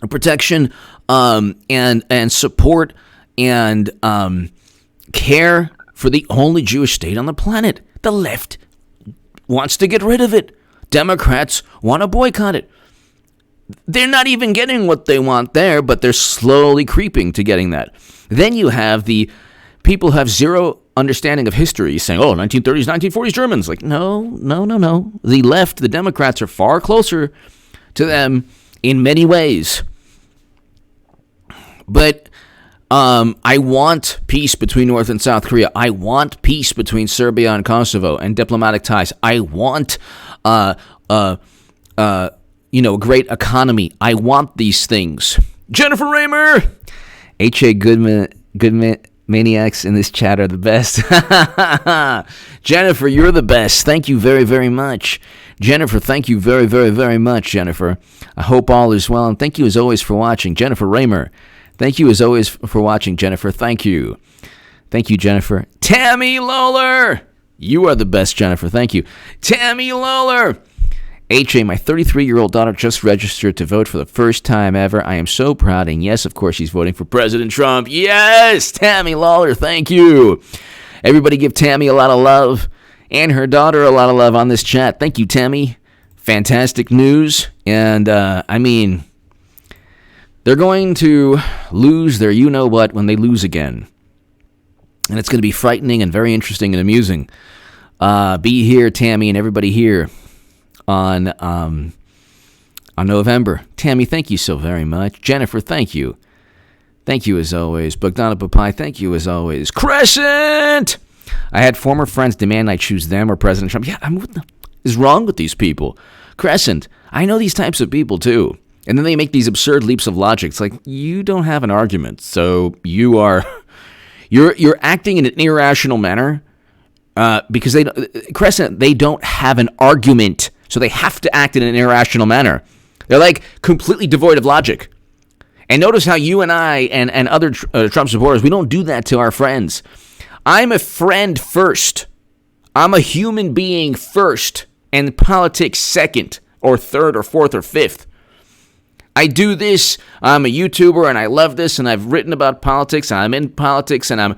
protection, and support and care for the only Jewish state on the planet. The left wants to get rid of it. Democrats want to boycott it. They're not even getting what they want there, but they're slowly creeping to getting that. Then you have the people who have zero understanding of history saying, 1930s, 1940s Germans. Like, no. The left, the Democrats, are far closer to them in many ways. But I want peace between North and South Korea. I want peace between Serbia and Kosovo and diplomatic ties. I want great economy. I want these things. Jennifer Raymer! H.A. Goodman maniacs in this chat are the best. Jennifer, you're the best. Thank you very, very much. Jennifer, thank you very, very, very much, Jennifer. I hope all is well, and thank you as always for watching. Jennifer Raymer. Thank you as always for watching, Jennifer. Thank you. Thank you, Jennifer. Tammy Lawler! You are the best, Jennifer. Thank you. Tammy Lawler! HA, my 33-year-old daughter just registered to vote for the first time ever. I am so proud, and yes, of course, she's voting for President Trump. Yes! Tammy Lawler, thank you. Everybody give Tammy a lot of love, and her daughter a lot of love on this chat. Thank you, Tammy. Fantastic news, and, they're going to lose their you-know-what when they lose again. And it's going to be frightening and very interesting and amusing. Be here, Tammy, and everybody here on November. Tammy, thank you so very much. Jennifer, thank you. Thank you as always. Bogdana Papai, thank you as always. Crescent! I had former friends demand I choose them or President Trump. Yeah, what is wrong with these people? Crescent, I know these types of people too. And then they make these absurd leaps of logic. It's like, you don't have an argument, so you're acting in an irrational manner because they don't have an argument, so they have to act in an irrational manner. They're like completely devoid of logic. And notice how you and I and other Trump supporters, we don't do that to our friends. I'm a friend first. I'm a human being first, and politics second, or third, or fourth, or fifth. I do this, I'm a YouTuber, and I love this, and I've written about politics, and I'm in politics, and I'm,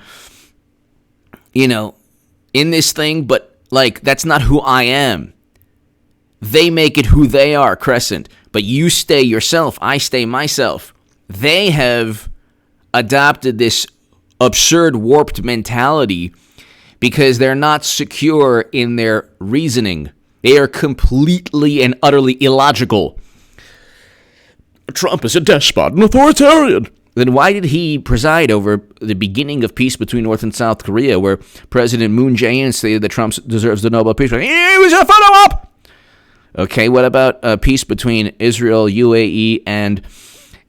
in this thing, but, that's not who I am. They make it who they are, Crescent, but you stay yourself, I stay myself. They have adopted this absurd, warped mentality because they're not secure in their reasoning. They are completely and utterly illogical. Trump is a despot, an authoritarian. Then why did he preside over the beginning of peace between North and South Korea, where President Moon Jae-in stated that Trump deserves the Nobel Peace Prize? He was a follow-up! Okay, what about peace between Israel, UAE, and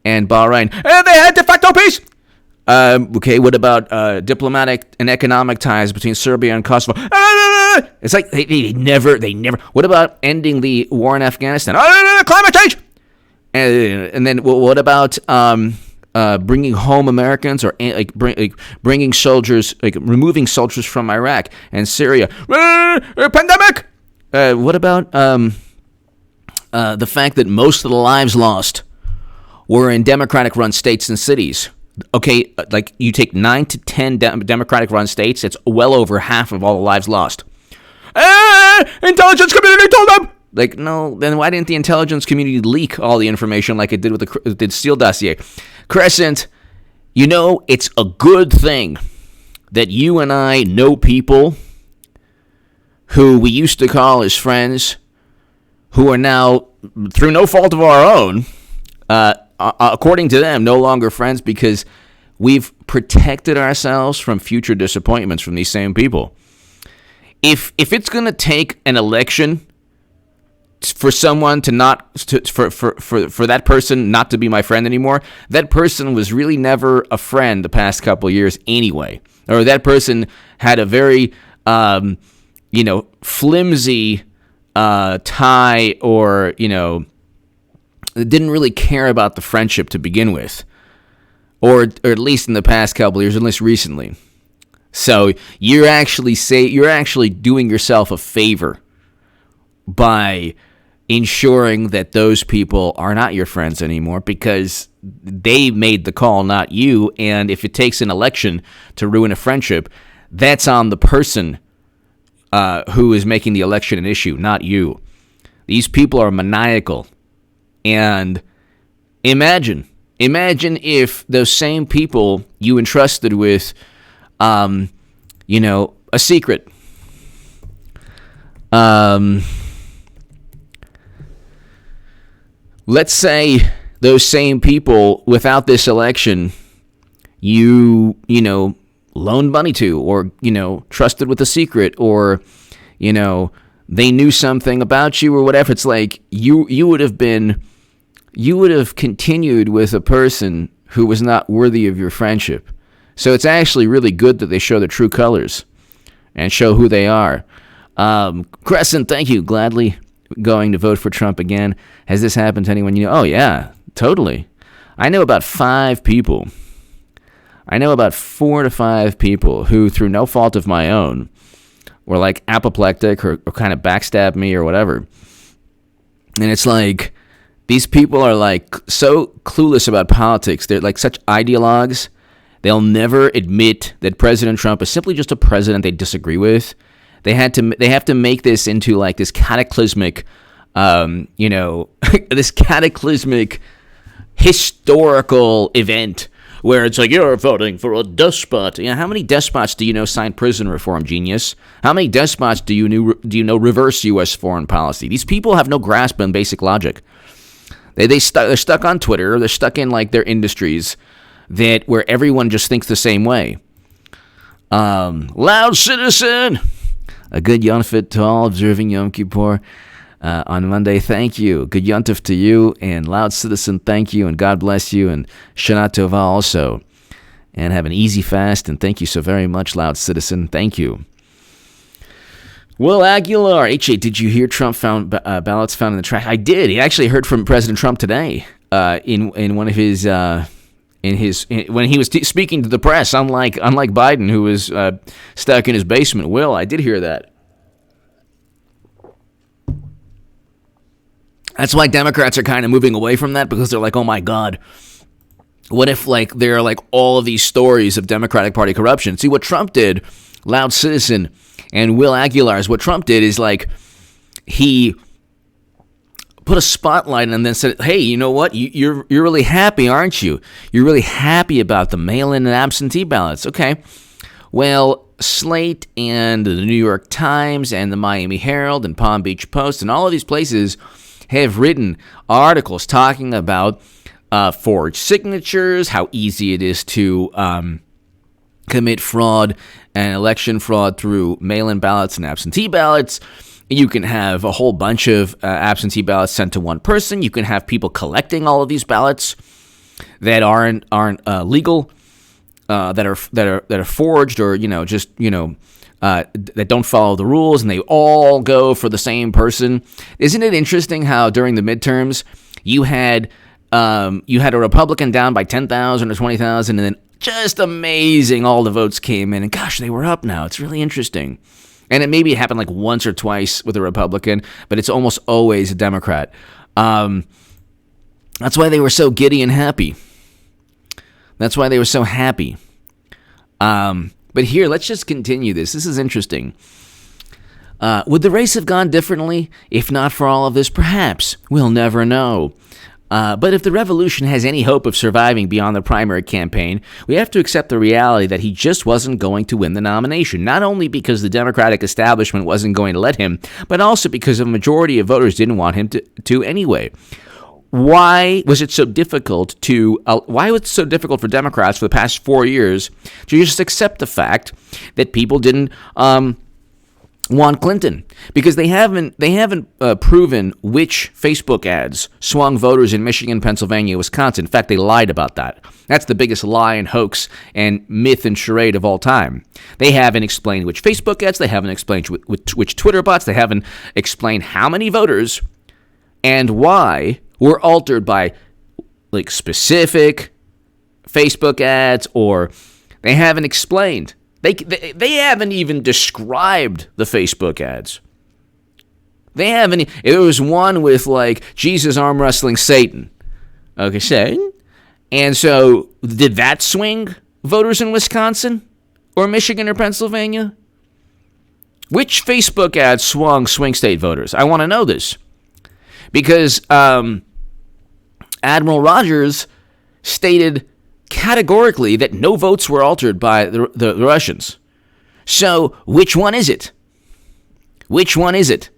Bahrain? And they had de facto peace! Okay, what about diplomatic and economic ties between Serbia and Kosovo? It's like they never. What about ending the war in Afghanistan? Climate change! And then what about bringing home Americans or bringing soldiers, removing soldiers from Iraq and Syria? Pandemic! What about the fact that most of the lives lost were in Democratic-run states and cities? Okay, you take 9 to 10 Democratic-run states, it's well over half of all the lives lost. Intelligence community told them! No, then why didn't the intelligence community leak all the information like it did with the Steele dossier? Crescent, it's a good thing that you and I know people who we used to call as friends, who are now, through no fault of our own, according to them, no longer friends because we've protected ourselves from future disappointments from these same people. If it's going to take an election for someone for that person not to be my friend anymore, that person was really never a friend the past couple of years anyway. Or that person had a very, flimsy tie, or, didn't really care about the friendship to begin with. Or at least in the past couple of years, at least recently. So you're actually doing yourself a favor by ensuring that those people are not your friends anymore because they made the call, not you. And if it takes an election to ruin a friendship, that's on the person who is making the election an issue, not you. These people are maniacal. And imagine if those same people you entrusted with, a secret. Let's say those same people, without this election, you loaned money to, or, trusted with a secret, or, they knew something about you or whatever. It's like you would have continued with a person who was not worthy of your friendship. So it's actually really good that they show their true colors and show who they are. Crescent, thank you. Gladly going to vote for Trump again. Has this happened to anyone you know? Oh, yeah, totally. I know about 5 people. I know about 4 to 5 people who, through no fault of my own, were like apoplectic or kind of backstab me or whatever. And it's like, these people are like so clueless about politics. They're like such ideologues. They'll never admit that President Trump is simply just a president they disagree with. They have to make this into like this cataclysmic, this cataclysmic historical event where it's like, you're voting for a despot. How many despots do you know signed prison reform, genius? How many despots do you know reverse U.S. foreign policy? These people have no grasp on basic logic. They're stuck on Twitter. They're stuck in like their industries where everyone just thinks the same way. Loud citizen. A good yontif to all observing Yom Kippur on Monday. Thank you. Good yontif to you, and Loud Citizen, thank you, and God bless you, and Shana Tova also. And have an easy fast, and thank you so very much, Loud Citizen. Thank you. Will Aguilar, HA, did you hear Trump found ballots found in the trash? I did. He actually heard from President Trump today in one of his when he was speaking to the press, unlike Biden, who was stuck in his basement. Will, I did hear that. That's why Democrats are kind of moving away from that, because they're like, oh my God, what if like there are like all of these stories of Democratic Party corruption? See, what Trump did, Loud Citizen and Will Aguilar's, what Trump did is like he put a spotlight and then said, hey, you know what? You're really happy, aren't you? You're really happy about the mail-in and absentee ballots. Okay. Well, Slate and the New York Times and the Miami Herald and Palm Beach Post and all of these places have written articles talking about forged signatures, how easy it is to commit fraud and election fraud through mail-in ballots and absentee ballots. You can have a whole bunch of absentee ballots sent to one person. You can have people collecting all of these ballots that aren't legal, that are forged, or that don't follow the rules, and they all go for the same person. Isn't it interesting how during the midterms you had a Republican down by 10,000 or 20,000, and then just amazing, all the votes came in, and gosh, they were up now. It's really interesting. And it maybe happened like once or twice with a Republican, but it's almost always a Democrat. That's why they were so giddy and happy. That's why they were so happy. But here, let's just continue this. This is interesting. Would the race have gone differently if not for all of this? Perhaps. We'll never know. But if the revolution has any hope of surviving beyond the primary campaign, we have to accept the reality that he just wasn't going to win the nomination, not only because the Democratic establishment wasn't going to let him, but also because a majority of voters didn't want him to anyway. Why was it so difficult for Democrats for the past 4 years to just accept the fact that people didn't want Clinton? Because they haven't proven which Facebook ads swung voters in Michigan, Pennsylvania, Wisconsin. In fact, they lied about that. That's the biggest lie and hoax and myth and charade of all time. They haven't explained which Facebook ads. They haven't explained which Twitter bots. They haven't explained how many voters and why were altered by like specific Facebook ads, or they haven't explained. They haven't even described the Facebook ads. They haven't. There was one with like Jesus arm wrestling Satan. Okay, Satan. And so, did that swing voters in Wisconsin or Michigan or Pennsylvania? Which Facebook ad swung swing state voters? I want to know this. Because Admiral Rogers stated categorically that no votes were altered by the Russians. So, which one is it? Which one is it?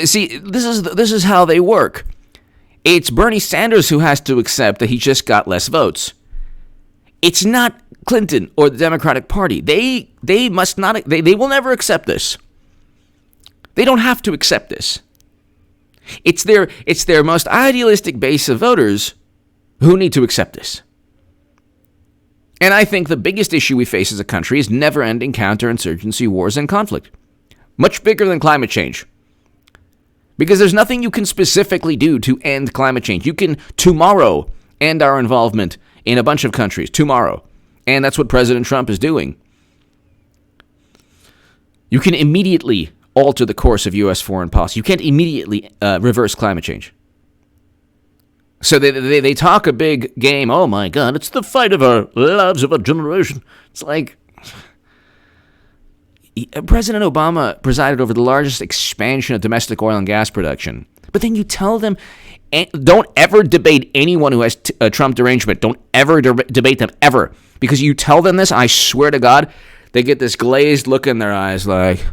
See, this is how they work. It's Bernie Sanders who has to accept that he just got less votes. It's not Clinton or the Democratic Party. They must not. They will never accept this. They don't have to accept this. It's their most idealistic base of voters who need to accept this. And I think the biggest issue we face as a country is never-ending counterinsurgency wars and conflict. Much bigger than climate change. Because there's nothing you can specifically do to end climate change. You can tomorrow end our involvement in a bunch of countries. Tomorrow. And that's what President Trump is doing. You can immediately alter the course of U.S. foreign policy. You can't immediately reverse climate change. So they talk a big game. Oh my God, it's the fight of our lives of a generation. It's like President Obama presided over the largest expansion of domestic oil and gas production. But then you tell them, don't ever debate anyone who has a Trump derangement. Don't ever debate them, ever. Because you tell them this, I swear to God, they get this glazed look in their eyes like,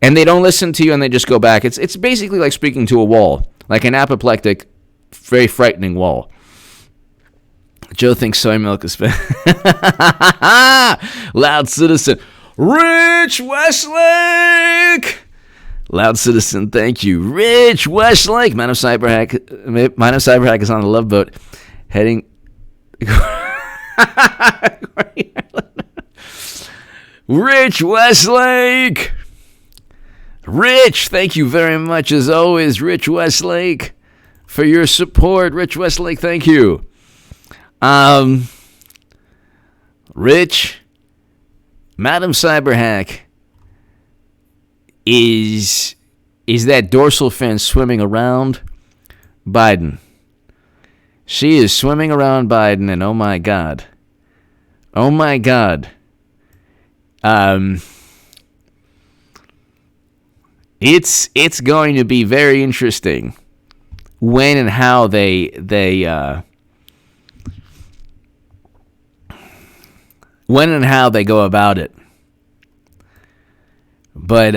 and they don't listen to you and they just go back. It's basically like speaking to a wall, like an apoplectic, very frightening wall. Joe thinks soy milk is bad. Loud Citizen. Rich Westlake! Loud Citizen, thank you. Rich Westlake. Man of Cyberhack is on a love boat heading... Rich Westlake! Rich, thank you very much as always, Rich Westlake, for your support. Rich Westlake, thank you. Rich, Madam Cyberhack is that dorsal fin swimming around Biden. She is swimming around Biden, and oh my God. It's going to be very interesting when and how they go about it. But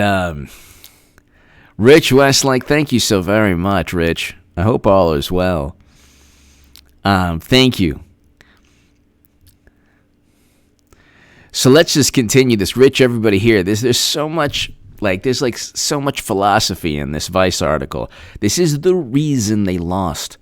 Rich Westlake, thank you so very much, Rich. I hope all is well. Thank you. So let's just continue this. Rich, everybody here. There's so much. There's so much philosophy in this Vice article. This is the reason they lost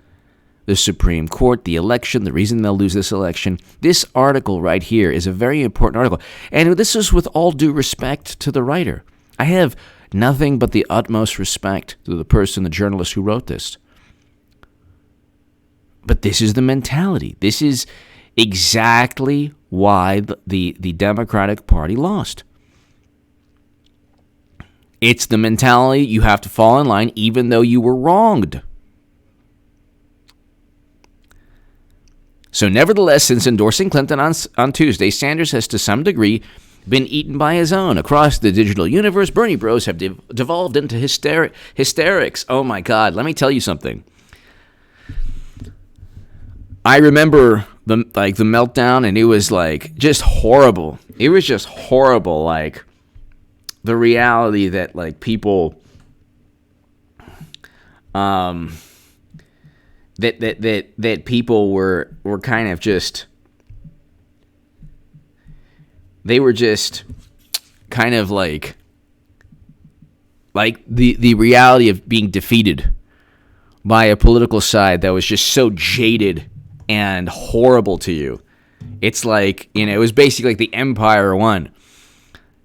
the Supreme Court, the election, the reason they'll lose this election. This article right here is a very important article. And this is with all due respect to the writer. I have nothing but the utmost respect to the person, the journalist who wrote this. But this is the mentality. This is exactly why the Democratic Party lost. It's the mentality you have to fall in line even though you were wronged. So nevertheless, since endorsing Clinton on Tuesday, Sanders has to some degree been eaten by his own. Across the digital universe, Bernie bros have devolved into hysterics. Oh my God, let me tell you something. I remember the meltdown, and it was just horrible. It was just horrible, the reality that people that people were kind of just, they were just kind of like the reality of being defeated by a political side that was just so jaded and horrible to you. It's it was basically like the empire won.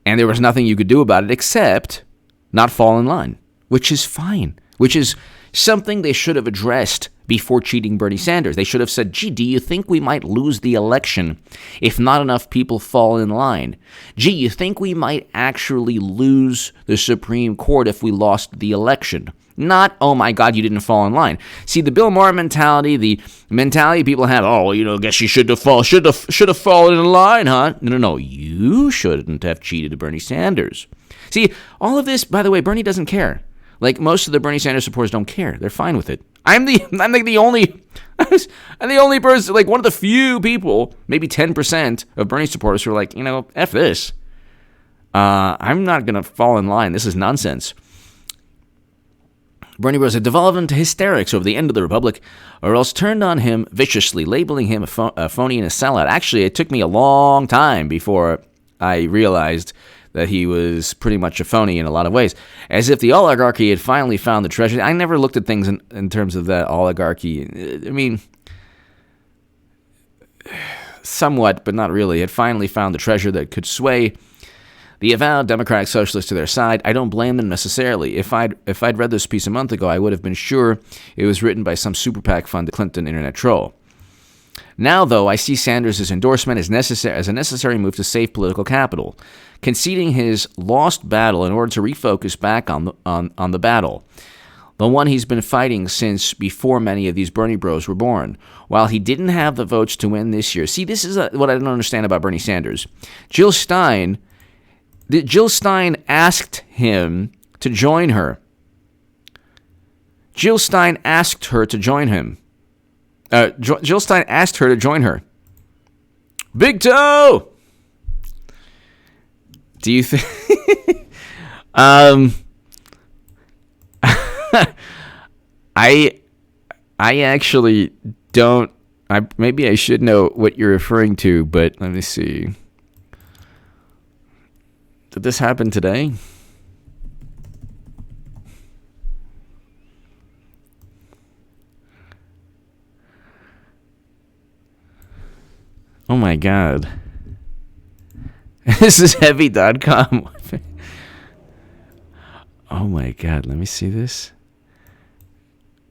And there was nothing you could do about it except not fall in line, which is fine, which is Something they should have addressed before cheating Bernie Sanders. They should have said, gee, do you think we might lose the election if not enough people fall in line? Gee, you think we might actually lose the Supreme Court if we lost the election? Not, oh my God, you didn't fall in line. See, the Bill Maher mentality, the mentality people have, oh, well, guess you should have fallen in line, huh? No, you shouldn't have cheated Bernie Sanders. See, all of this, by the way, Bernie doesn't care. Like, most of the Bernie Sanders supporters don't care. They're fine with it. I'm like the only person, like one of the few people, maybe 10% of Bernie supporters who are like, F this. I'm not going to fall in line. This is nonsense. Bernie Bros had devolved into hysterics over the end of the Republic, or else turned on him viciously, labeling him a phony and a sellout. Actually, it took me a long time before I realized that he was pretty much a phony in a lot of ways, as if the oligarchy had finally found the treasure. I never looked at things in terms of that oligarchy. I mean, somewhat, but not really. Had finally found the treasure that could sway the avowed Democratic Socialists to their side. I don't blame them necessarily. If I'd read this piece a month ago, I would have been sure it was written by some super PAC funded Clinton internet troll. Now, though, I see Sanders' endorsement as a necessary move to save political capital, conceding his lost battle in order to refocus back on the battle, the one he's been fighting since before many of these Bernie bros were born. While he didn't have the votes to win this year. See, this is what I don't understand about Bernie Sanders. Jill Stein asked him to join her. Jill Stein asked her to join him. Jill Stein asked her to join her. Big toe! Do you think... I actually don't... maybe I should know what you're referring to, but let me see. Did this happen today? Oh my God. This is heavy.com. Oh my God. Let me see this.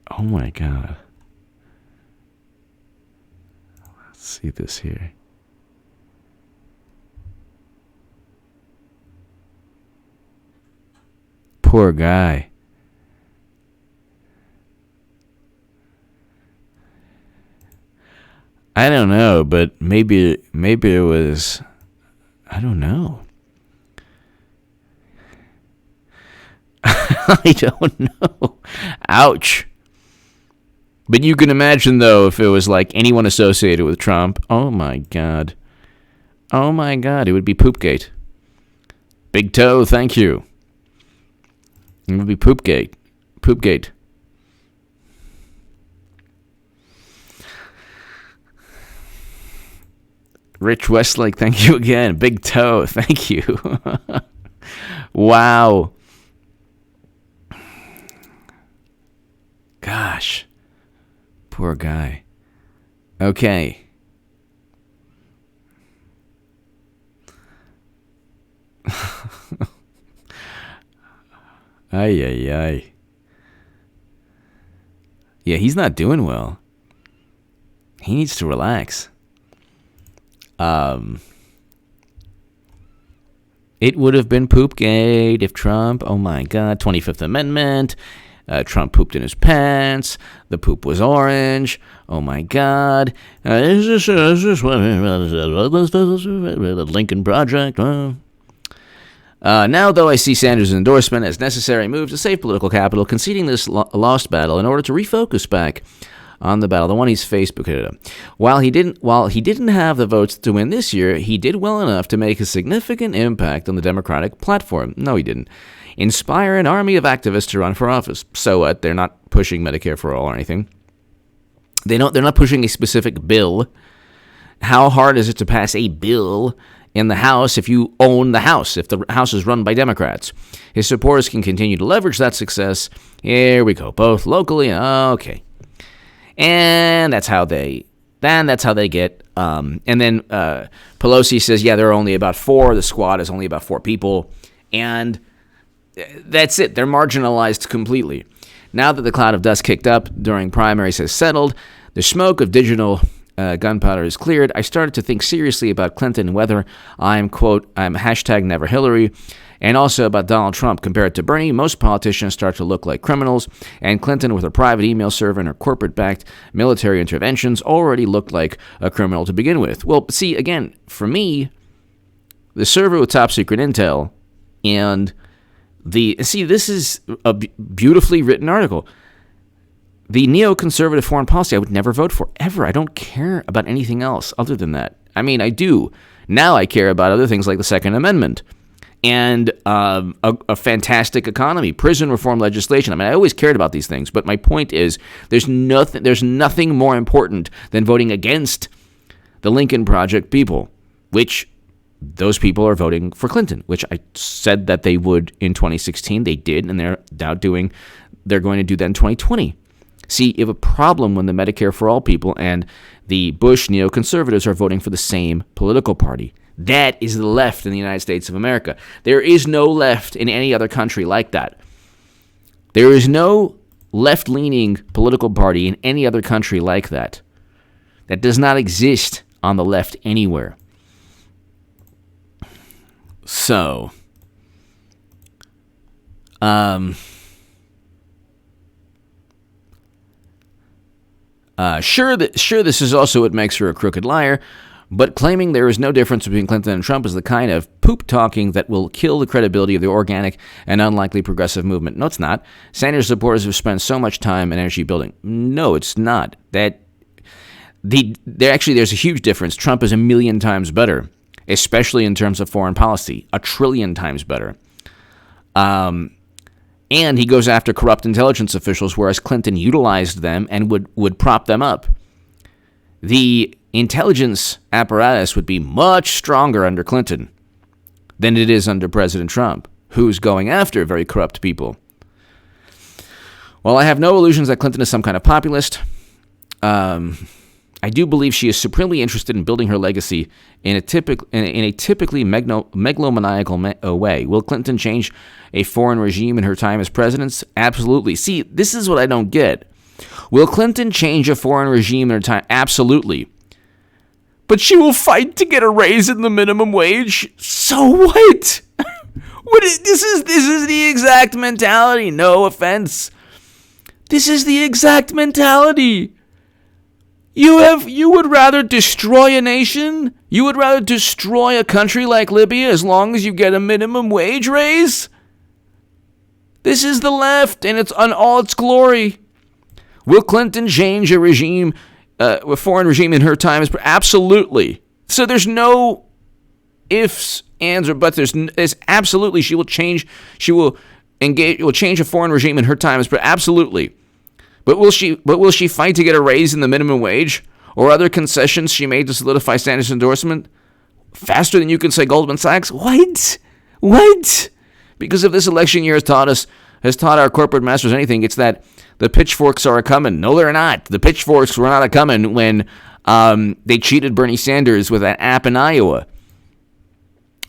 Oh my God. Let's see this here. Poor guy. I don't know, but maybe it was, I don't know. I don't know. Ouch. But you can imagine, though, if it was like anyone associated with Trump. Oh, my God. Oh, my God. It would be Poopgate. Big toe, thank you. It would be Poopgate. Poopgate. Rich Westlake, thank you again. Big toe, thank you. Wow. Gosh. Poor guy. Okay. Ay. Yeah, he's not doing well. He needs to relax. It would have been Poopgate if Trump, oh my God, 25th Amendment, Trump pooped in his pants, the poop was orange, oh my God, is this the Lincoln Project? Now, though, I see Sanders' endorsement as necessary move to save political capital, conceding this lost battle in order to refocus back on the battle, the one he's Facebooked. While he didn't have the votes to win this year, he did well enough to make a significant impact on the Democratic platform. No, he didn't. Inspire an army of activists to run for office. So what? They're not pushing Medicare for all or anything. They're not pushing a specific bill. How hard is it to pass a bill in the House if you own the House, if the House is run by Democrats? His supporters can continue to leverage that success. Here we go, both locally. Okay. And that's how they get. And then Pelosi says, yeah, there are only about 4. The squad is only about 4 people. And that's it. They're marginalized completely. Now that the cloud of dust kicked up during primaries has settled, the smoke of digital gunpowder is cleared, I started to think seriously about Clinton and whether I'm, quote, I'm hashtag never Hillary, and also about Donald Trump. Compared to Bernie, most politicians start to look like criminals, and Clinton, with her private email server and her corporate-backed military interventions, already looked like a criminal to begin with. Well, see, again, for me, the server with top-secret intel and this is a beautifully written article. The neoconservative foreign policy I would never vote for, ever. I don't care about anything else other than that. I mean, I do. Now I care about other things like the Second Amendment and a fantastic economy, prison reform legislation. I mean, I always cared about these things, but my point is there's nothing more important than voting against the Lincoln Project people, which those people are voting for Clinton, which I said that they would in 2016. They did, and they're going to do that in 2020. See, you have a problem when the Medicare for All people and the Bush neoconservatives are voting for the same political party. That is the left in the United States of America. There is no left in any other country like that. There is no left-leaning political party in any other country like that. That does not exist on the left anywhere. So, sure, this is also what makes her a crooked liar, but claiming there is no difference between Clinton and Trump is the kind of poop talking that will kill the credibility of the organic and unlikely progressive movement. No, it's not. Sanders supporters have spent so much time and energy building. No, it's not. There's a huge difference. Trump is 1,000,000 times better, especially in terms of foreign policy, 1,000,000,000,000 times better. And he goes after corrupt intelligence officials, whereas Clinton utilized them and would prop them up. The intelligence apparatus would be much stronger under Clinton than it is under President Trump, who's going after very corrupt people. While I have no illusions that Clinton is some kind of populist, I do believe she is supremely interested in building her legacy in a typically megalomaniacal way. Will Clinton change a foreign regime in her time as president? Absolutely. See, this is what I don't get. Will Clinton change a foreign regime in her time? Absolutely. But she will fight to get a raise in the minimum wage? So what? This is the exact mentality. No offense. This is the exact mentality. You would rather destroy a nation? You would rather destroy a country like Libya as long as you get a minimum wage raise? This is the left, and it's on all its glory. Will Clinton change a regime, a foreign regime in her time? Absolutely. So there's no ifs, ands, or buts. There's absolutely she will change. She will change a foreign regime in her time. Absolutely. But will she fight to get a raise in the minimum wage or other concessions she made to solidify Sanders' endorsement faster than you can say Goldman Sachs? What? Because if this election year has taught our corporate masters anything, it's that the pitchforks are a-coming. No, they're not. The pitchforks were not a-coming when they cheated Bernie Sanders with that app in Iowa.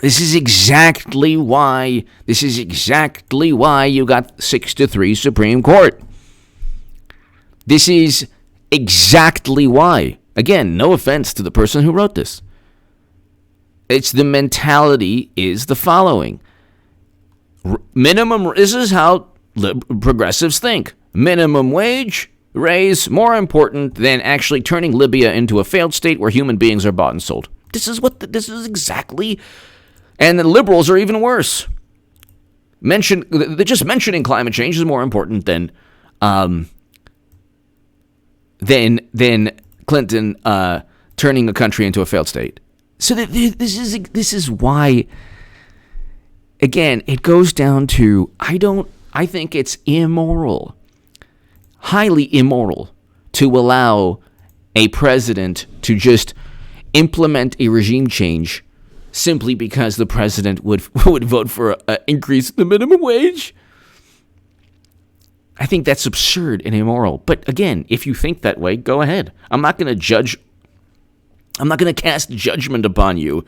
This is exactly why you got 6-3 Supreme Court. This is exactly why. Again, no offense to the person who wrote this. It's the mentality is the following. This is how progressives think. Minimum wage raise more important than actually turning Libya into a failed state where human beings are bought and sold. This is exactly, and the liberals are even worse. Just mentioning climate change is more important than Clinton turning a country into a failed state. So this is why. Again, it goes down to I think it's immoral, highly immoral, to allow a president to just implement a regime change simply because the president would vote for an increase in the minimum wage. I think that's absurd and immoral. But again, if you think that way, go ahead. I'm not going to judge. I'm not going to cast judgment upon you.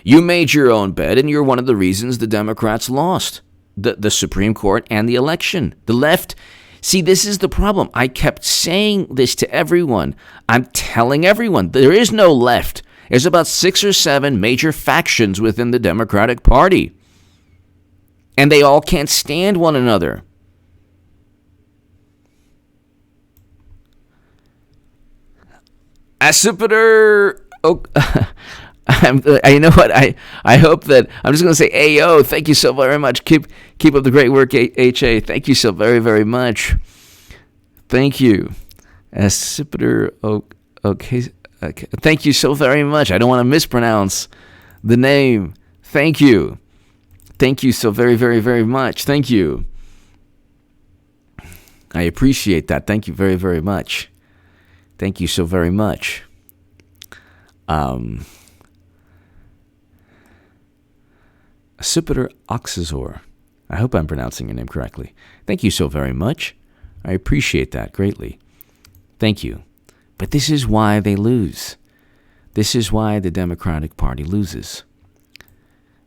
You made your own bed, and you're one of the reasons the Democrats lost the Supreme Court and the election. The left See, this is the problem. I kept saying this to everyone. I'm telling everyone, there is no left. There's about 6 or 7 major factions within the Democratic Party. And they all can't stand one another. Accipiter. Oh, you know what? I hope that I'm just going to say Ayo. Thank you so very much. Keep up the great work, HA. Thank you so very, very much. Thank you. Accipiter. Okay. Thank you so very much. I don't want to mispronounce the name. Thank you. Thank you so very, very, very much. Thank you. I appreciate that. Thank you very, very much. Thank you so very much. Accipiter Oxazor. I hope I'm pronouncing your name correctly. Thank you so very much. I appreciate that greatly. Thank you. But this is why they lose. This is why the Democratic Party loses.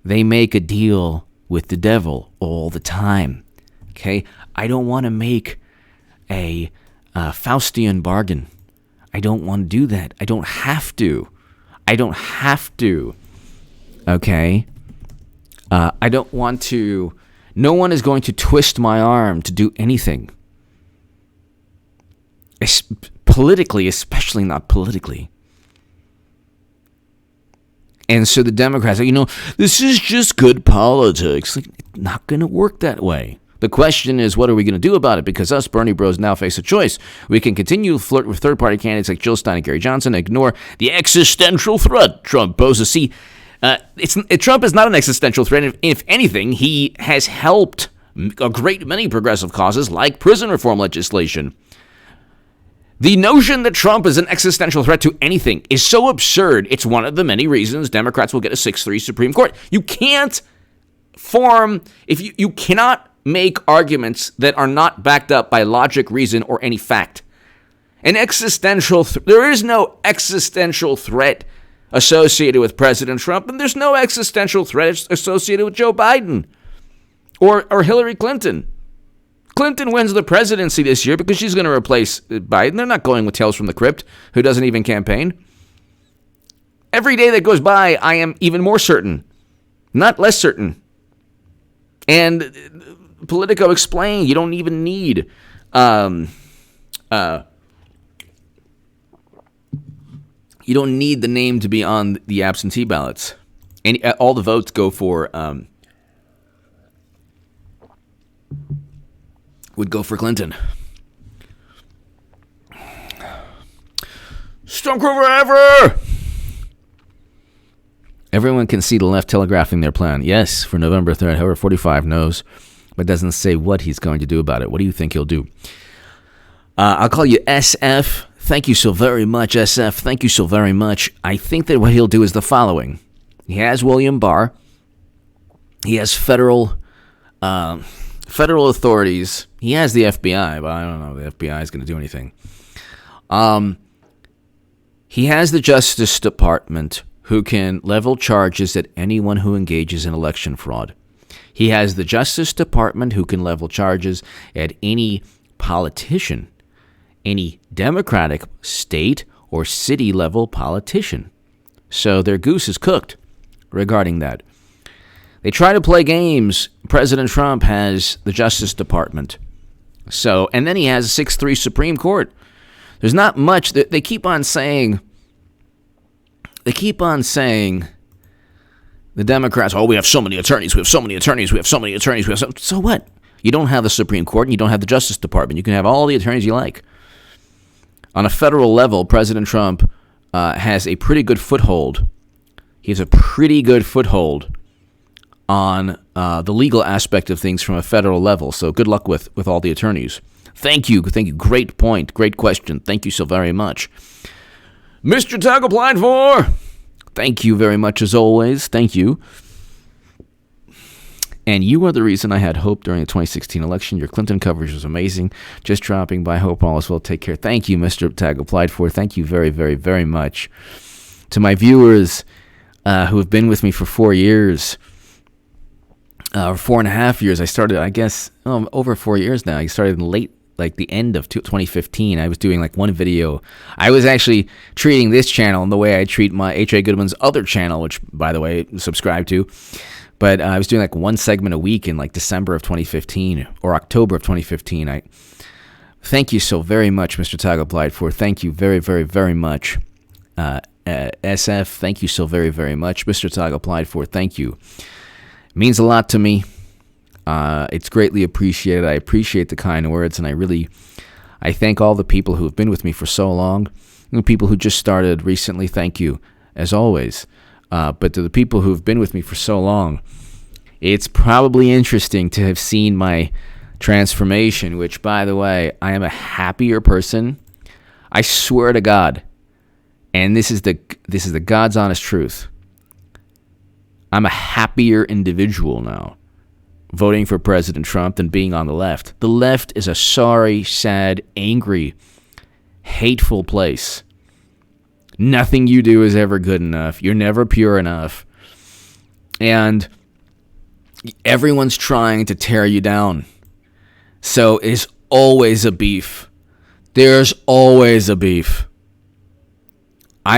They make a deal with the devil all the time. Okay? I don't want to make a Faustian bargain. I don't want to do that. I don't have to. Okay? I don't want to. No one is going to twist my arm to do anything. Politically, especially not politically. And so the Democrats are, this is just good politics. Like, it's not going to work that way. The question is, what are we going to do about it? Because us Bernie bros now face a choice. We can continue to flirt with third-party candidates like Jill Stein and Gary Johnson and ignore the existential threat Trump poses. See, Trump is not an existential threat. If anything, he has helped a great many progressive causes like prison reform legislation. The notion that Trump is an existential threat to anything is so absurd. It's one of the many reasons Democrats will get a 6-3 Supreme Court. You can't you cannot make arguments that are not backed up by logic, reason, or any fact. There is no existential threat associated with President Trump, and there's no existential threat associated with Joe Biden or Hillary Clinton. Clinton wins the presidency this year because she's going to replace Biden. They're not going with Tales from the Crypt, who doesn't even campaign. Every day that goes by, I am even more certain, not less certain. And Politico explained you don't even need you don't need the name to be on the absentee ballots. And all the votes go for would go for Clinton. Storm Crow forever! Everyone can see the left telegraphing their plan. Yes, for November 3rd. However, 45 knows, but doesn't say what he's going to do about it. What do you think he'll do? I'll call you SF. Thank you so very much, SF. Thank you so very much. I think that what he'll do is the following. He has William Barr. He has federal authorities. He has the FBI, but I don't know if the FBI is going to do anything. He has the Justice Department, who can level charges at anyone who engages in election fraud. He has the Justice Department, who can level charges at any politician, any Democratic state or city level politician. So their goose is cooked regarding that. They try to play games. President Trump has the Justice Department. So, and then he has a 6-3 Supreme Court. There's not much. They keep on saying, the Democrats, we have so many attorneys, so what? You don't have the Supreme Court and you don't have the Justice Department. You can have all the attorneys you like. On a federal level, President Trump has a pretty good foothold. He has a pretty good foothold on the legal aspect of things from a federal level. So good luck with all the attorneys. Thank you. Great point. Great question. Thank you so very much. Mr. Tag applied for. Thank you very much as always. Thank you. And you are the reason I had hope during the 2016 election. Your Clinton coverage was amazing. Just dropping by. Hope all is well. Take care. Thank you, Mr. Tag applied for. Thank you very, very, very much. To my viewers who have been with me for 4 years, or 4.5 years. I started, I guess, over 4 years now. I started in late like the end of 2015. I was doing like one video. I was actually treating this channel in the way I treat my H.A. Goodman's other channel, which, by the way, subscribe to. But I was doing like one segment a week in like December of 2015 or October of 2015. I thank you so very much, Mr. Tog applied for. Thank you very, very, very much. SF, thank you so very, very much. Mr. Tog applied for. Thank you. It means a lot to me. It's greatly appreciated. I appreciate the kind words, and I thank all the people who have been with me for so long, and the people who just started recently. Thank you, as always. But to the people who have been with me for so long, it's probably interesting to have seen my transformation, which, by the way, I am a happier person. I swear to God, and this is the God's honest truth. I'm a happier individual now voting for President Trump than being on the left. The left is a sorry, sad, angry, hateful place. Nothing you do is ever good enough. You're never pure enough. And everyone's trying to tear you down. So it's always a beef. There's always a beef.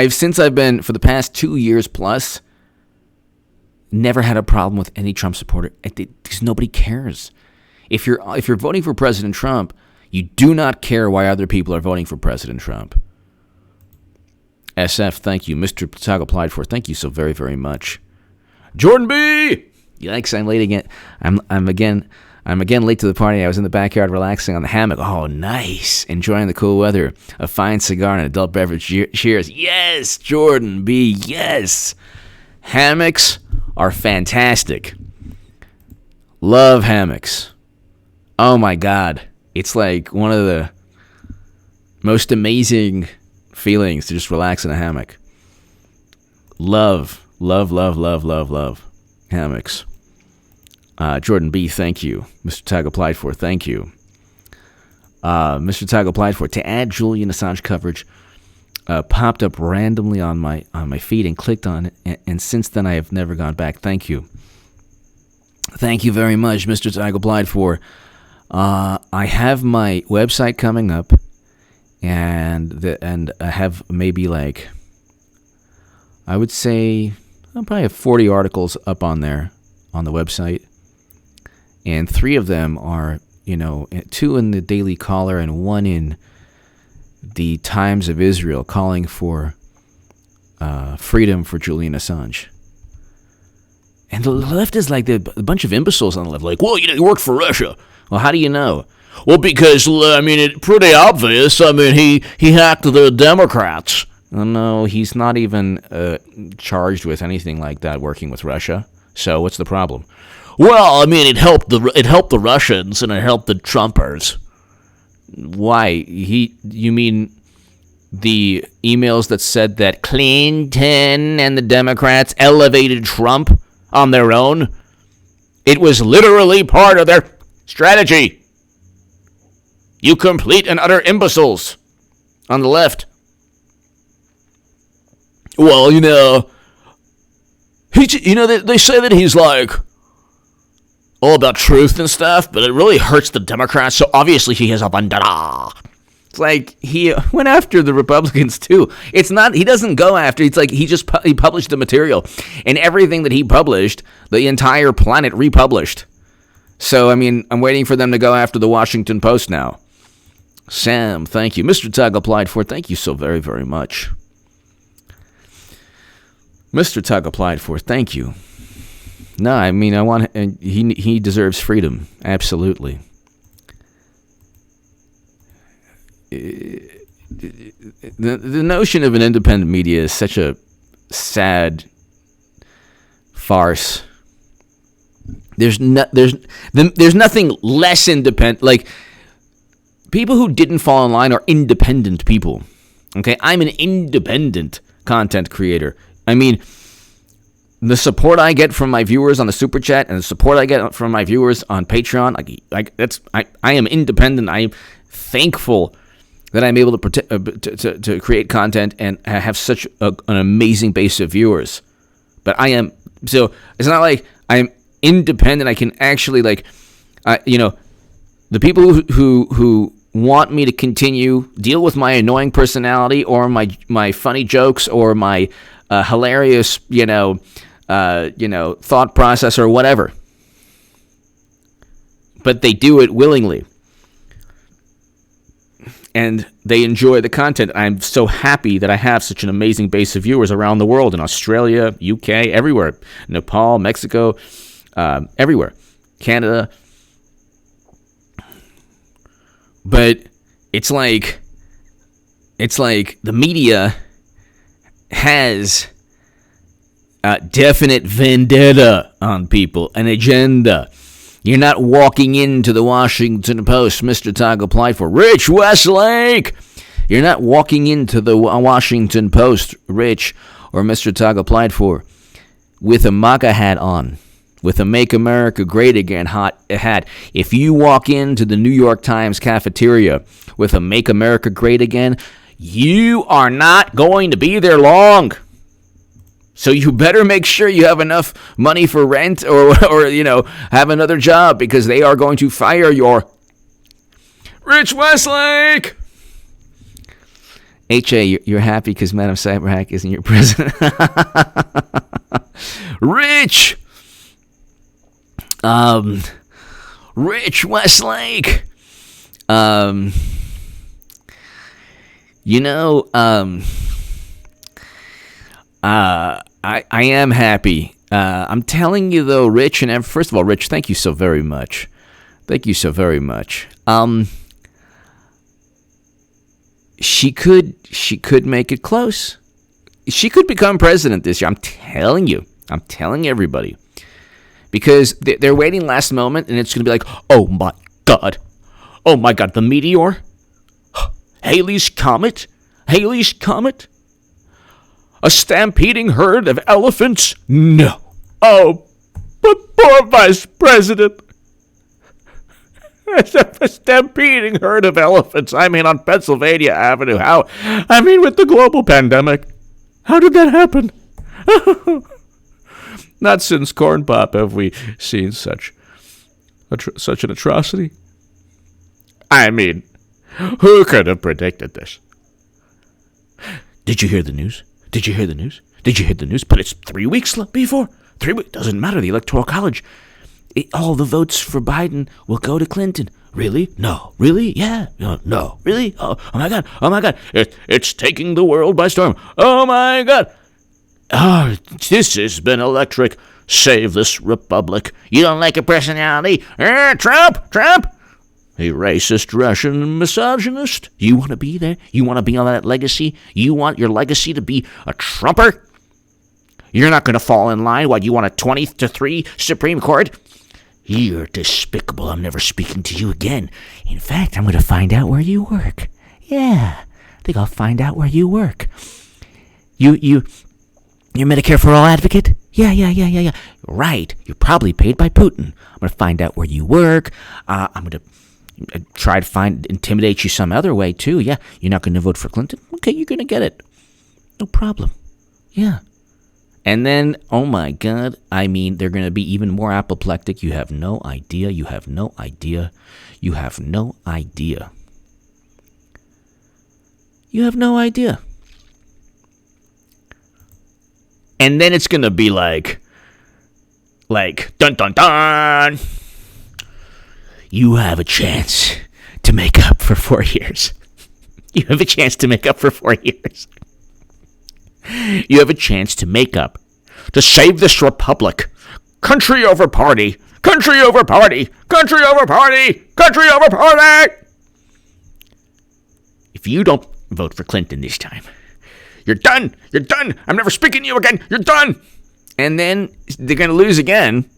Since I've been, for the past 2 years plus, never had a problem with any Trump supporter because nobody cares. If you're voting for President Trump, you do not care why other people are voting for President Trump. SF, thank you. Mr. Tog applied for. Thank you so very, very much. Jordan B. Yikes! I'm late again. I'm again late to the party. I was in the backyard relaxing on the hammock. Oh, nice! Enjoying the cool weather, a fine cigar, and an adult beverage. Cheers! Yes, Jordan B. Yes. Hammocks are fantastic. Love hammocks. Oh my God. It's like one of the most amazing feelings to just relax in a hammock. Love hammocks. Jordan B, thank you. Mr. Tag applied for, thank you. Mr. Tag applied for, to add Julian Assange coverage, popped up randomly on my feed and clicked on it, and since then I have never gone back. Thank you. Thank you very much, Mr. Tag applied for. I have my website coming up, and I have maybe like, I would say, I probably have 40 articles up on there on the website, and 3 of them are, 2 in the Daily Caller and 1 in the Times of Israel, calling for freedom for Julian Assange. And the left is like a bunch of imbeciles on the left, like, well, you work for Russia. Well, how do you know? Well, because, it's pretty obvious. He hacked the Democrats. No, he's not even charged with anything like that, working with Russia. So what's the problem? Well, it helped the Russians and it helped the Trumpers. Why? You mean the emails that said that Clinton and the Democrats elevated Trump on their own? It was literally part of their strategy. You complete and utter imbeciles on the left. Well, they say that he's like all about truth and stuff, but it really hurts the Democrats, so obviously he has a vendetta. It's like he went after the Republicans too. It's not, he doesn't go after, it's like he published the material, and everything that he published, the entire planet republished. So, I'm waiting for them to go after the Washington Post now. Sam, thank you. Mr. Tug applied for, thank you so very, very much. Mr. Tug applied for, thank you. No, I want, he deserves freedom, absolutely. The notion of an independent media is such a sad farce. There's nothing less independent. Like, people who didn't fall in line are independent people. Okay, I'm an independent content creator. The support I get from my viewers on the Super Chat and the support I get from my viewers on Patreon, I am independent. I am thankful that I'm able to create content and have such an amazing base of viewers. But so it's not like I'm independent. I can actually, the people who want me to continue deal with my annoying personality or my funny jokes or my hilarious, thought process or whatever. But they do it willingly. And they enjoy the content. I'm so happy that I have such an amazing base of viewers around the world, in Australia, UK, everywhere, Nepal, Mexico, everywhere, Canada. But it's like the media has a definite vendetta on people, an agenda. You're not walking into the Washington Post, Mr. Togg applied for, Rich Westlake. You're not walking into the Washington Post, Rich, or Mr. Togg applied for, with a MAGA hat on, with a Make America Great Again hat. If you walk into the New York Times cafeteria with a Make America Great Again, you are not going to be there long. So you better make sure you have enough money for rent or have another job, because they are going to fire your Rich Westlake. H.A., you're happy because Madam Cyberhack isn't your president. Rich Westlake. I am happy. I'm telling you, though, Rich, and first of all, Rich, thank you so very much. Thank you so very much. She could make it close. She could become president this year. I'm telling you. I'm telling everybody. Because they're waiting last moment, and it's going to be like, oh my God, the meteor, Halley's Comet, a stampeding herd of elephants? No. Oh, but poor Vice President. A stampeding herd of elephants. I mean, on Pennsylvania Avenue. With the global pandemic. How did that happen? Not since Corn Pop have we seen such an atrocity. I mean, who could have predicted this? Did you hear the news? But it's 3 weeks before. 3 weeks. Doesn't matter. The Electoral College. All the votes for Biden will go to Clinton. Really? No. Really? Yeah. No. Really? Oh my God. It's taking the world by storm. Oh my God. Oh, this has been electric. Save this republic. You don't like a personality? Trump. A racist Russian misogynist. You want to be there? You want to be on that legacy? You want your legacy to be a Trumper? You're not going to fall in line. What, you want a 20-3 Supreme Court? You're despicable. I'm never speaking to you again. In fact, I'm going to find out where you work. Yeah, I think I'll find out where you work. You're Medicare for All advocate? Yeah. Right. You're probably paid by Putin. I'm going to find out where you work. I'm going to try to intimidate you some other way, too. Yeah, you're not going to vote for Clinton? Okay, you're going to get it. No problem. Yeah. And then, oh my God, they're going to be even more apoplectic. You have no idea. And then it's going to be like, dun dun dun. You have a chance to make up for 4 years. You have a chance to make up, to save this republic. Country over party. If you don't vote for Clinton this time, you're done. I'm never speaking to you again. You're done. And then they're going to lose again.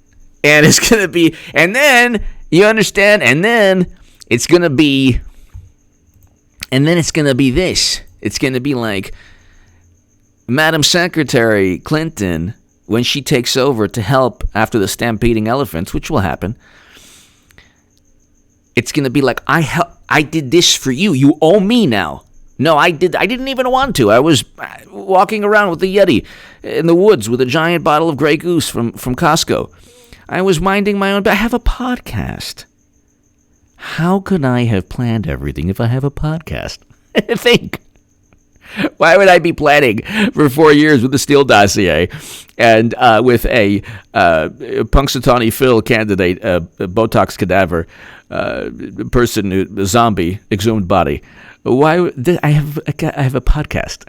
And it's going to be, and then, you understand? And then it's going to be this. It's going to be like Madam Secretary Clinton, when she takes over to help after the stampeding elephants, which will happen. It's going to be like, I did this for you. You owe me now. No, I didn't even want to. I was walking around with the Yeti in the woods with a giant bottle of Grey Goose from Costco. I was minding my own. I have a podcast. how could I have planned everything if I have a podcast? Think. Why would I be planning for 4 years with the Steele dossier and with a Punxsutawney Phil candidate, a Botox cadaver, person, a zombie, exhumed body? Why I have a podcast?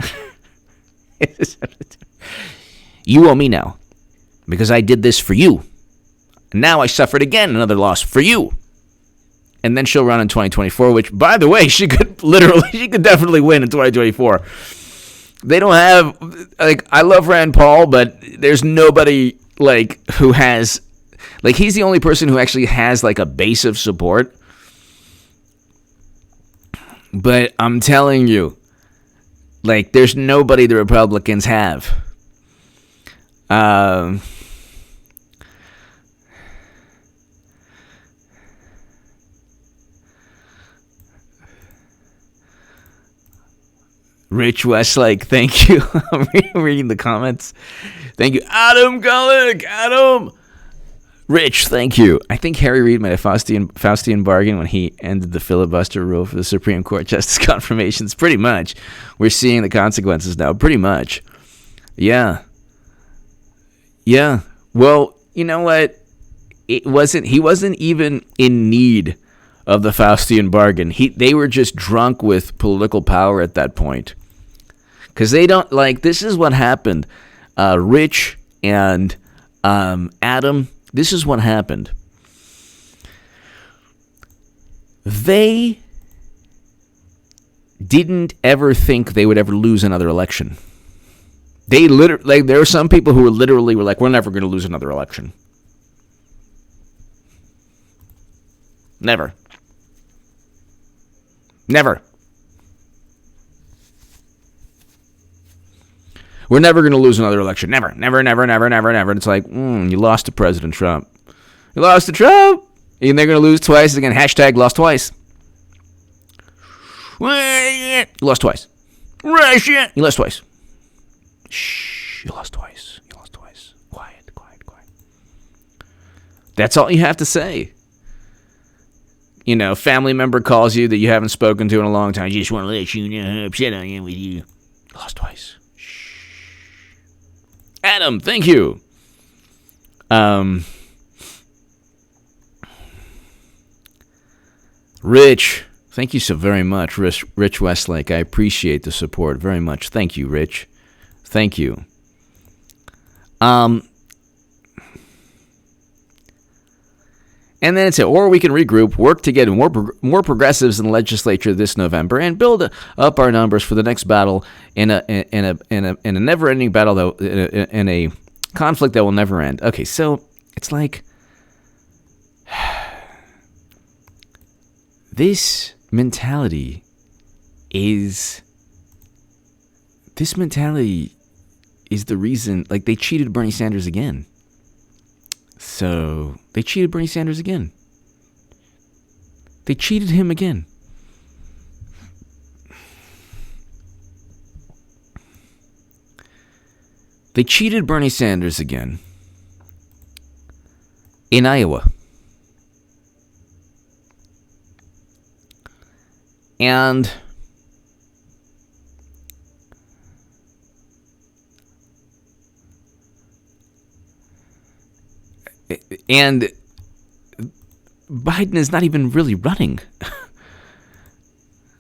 You owe me now because I did this for you. Now I suffered again another loss for you. And then she'll run in 2024, which, by the way, she could definitely win in 2024. They don't have, I love Rand Paul, but there's nobody, who has, he's the only person who actually has, a base of support. But I'm telling you, there's nobody the Republicans have. Rich Westlake, thank you. I'm reading the comments. Thank you. Adam Gullick, Adam. Rich, thank you. I think Harry Reid made a Faustian bargain when he ended the filibuster rule for the Supreme Court justice confirmations. Pretty much. We're seeing the consequences now. Pretty much. Yeah. Yeah. Well, you know what? He wasn't even in need of the Faustian bargain. They were just drunk with political power at that point. Because they don't, this is what happened. Rich and Adam, this is what happened. They didn't ever think they would ever lose another election. They literally, there are some people who were like, we're never going to lose another election. Never. Never. We're never going to lose another election. Never, never, never, never, never, never. And it's like, you lost to President Trump. You lost to Trump. And they're going to lose twice again. Hashtag lost twice. You lost twice. Russia. You lost twice. Shh. You lost twice. You lost twice. Quiet, quiet, quiet. That's all you have to say. Family member calls you that you haven't spoken to in a long time. Just want to let you know how upset I am with you. You lost twice. Adam, thank you. Rich, thank you so very much, Rich Westlake. I appreciate the support very much. Thank you, Rich. Thank you. And then it said, or we can regroup, work to get more progressives in the legislature this November, and build up our numbers for the next battle in a never-ending battle, though, in a conflict that will never end. Okay, so it's like this mentality is the reason. They cheated Bernie Sanders again. So they cheated Bernie Sanders again. They cheated him again. They cheated Bernie Sanders again in Iowa. And Biden is not even really running.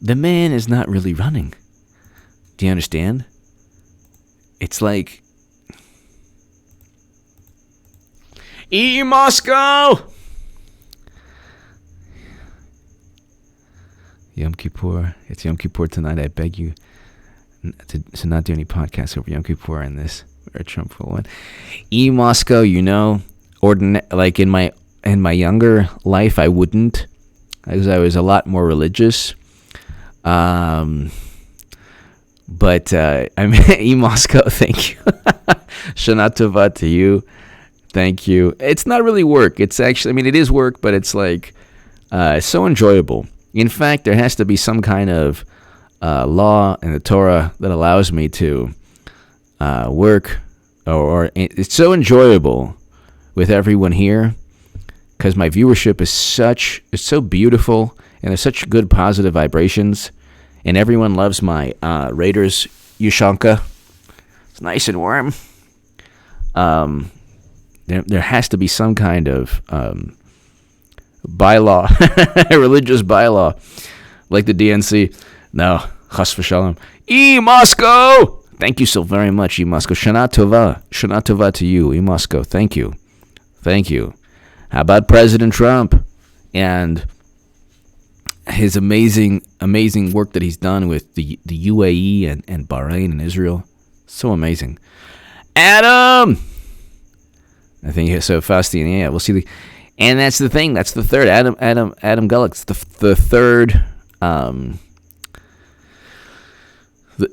The man is not really running. Do you understand? It's like, Moscow! Yom Kippur. It's Yom Kippur tonight. I beg you to not do any podcasts over Yom Kippur in this, or Trump will win. Moscow, in my younger life, I wouldn't, because I was a lot more religious. But Moscow, thank you. Shana Tova to you. Thank you. It's not really work. It's actually, it is work, but it's so enjoyable. In fact, there has to be some kind of law in the Torah that allows me to work, or it's so enjoyable with everyone here, because my viewership is so beautiful, and there's such good positive vibrations, and everyone loves my Raiders Ushanka. It's nice and warm. There has to be some kind of bylaw, religious bylaw, like the DNC. No, chas v'shalom. Moscow! Thank you so very much, Moscow. Shana tova. Shana tova to you, Moscow. Thank you. Thank you. How about President Trump and his amazing work that he's done with the UAE and Bahrain and Israel? So amazing. Adam! I think so. Faustian, yeah. We'll see. And that's the thing. That's the third. Adam Gullick's the third.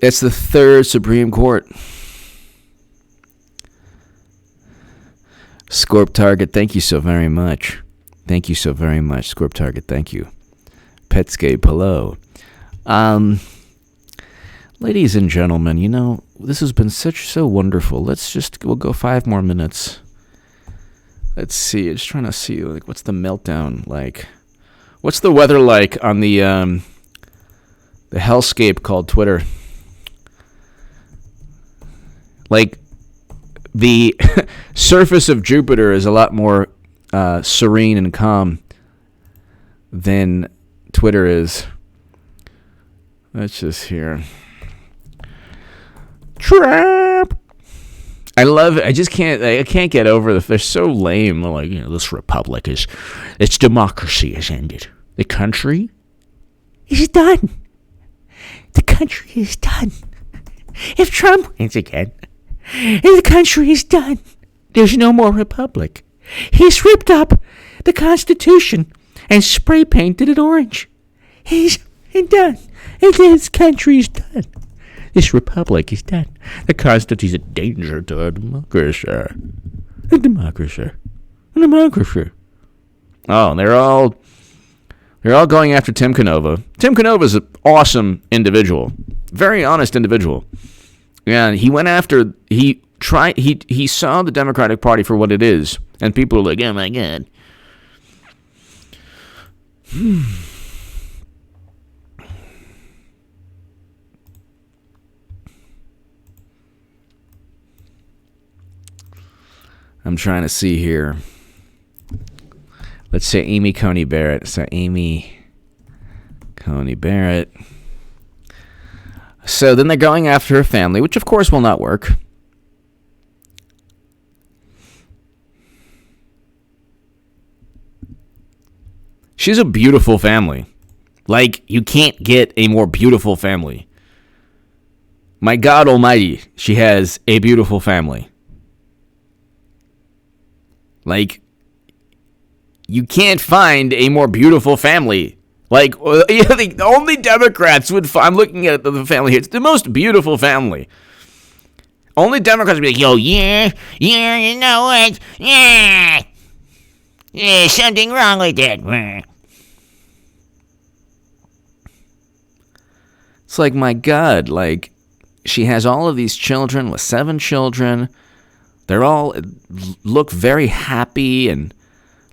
It's the third Supreme Court. Scorp Target, thank you so very much. Thank you so very much, Scorp Target. Thank you. Petscape, hello. Ladies and gentlemen, this has been so wonderful. We'll go 5 more minutes. Let's see. I'm just trying to see, what's the meltdown like? What's the weather like on the hellscape called Twitter? Like, the surface of Jupiter is a lot more serene and calm than Twitter is. Let's just hear. Trap. I love it. I can't get over the. They're so lame. They're like, this republic its democracy has ended. The country is done. The country is done. If Trump wins again, the country is done. There's no more republic. He's ripped up the Constitution and spray painted it orange. He's done. This country is done. This republic is done. The Constitution is a danger to our democracy. A democracy. A democracy. Oh, they're all going after Tim Canova. Tim Canova is an awesome individual. Very honest individual. And he went after, he saw the Democratic Party for what it is. And people are like, oh my God. I'm trying to see here. Let's say Amy Coney Barrett. So Amy Coney Barrett. So then they're going after her family, which of course will not work. She's a beautiful family. Like, you can't get a more beautiful family. My God Almighty, she has a beautiful family. Like, you can't find a more beautiful family. Like, only Democrats would find. I'm looking at the family here. It's the most beautiful family. Only Democrats would be like, yo, yeah, you know what? Yeah, there's something wrong with that. It's like, my God, like, she has all of these children with 7 children. They're all look very happy and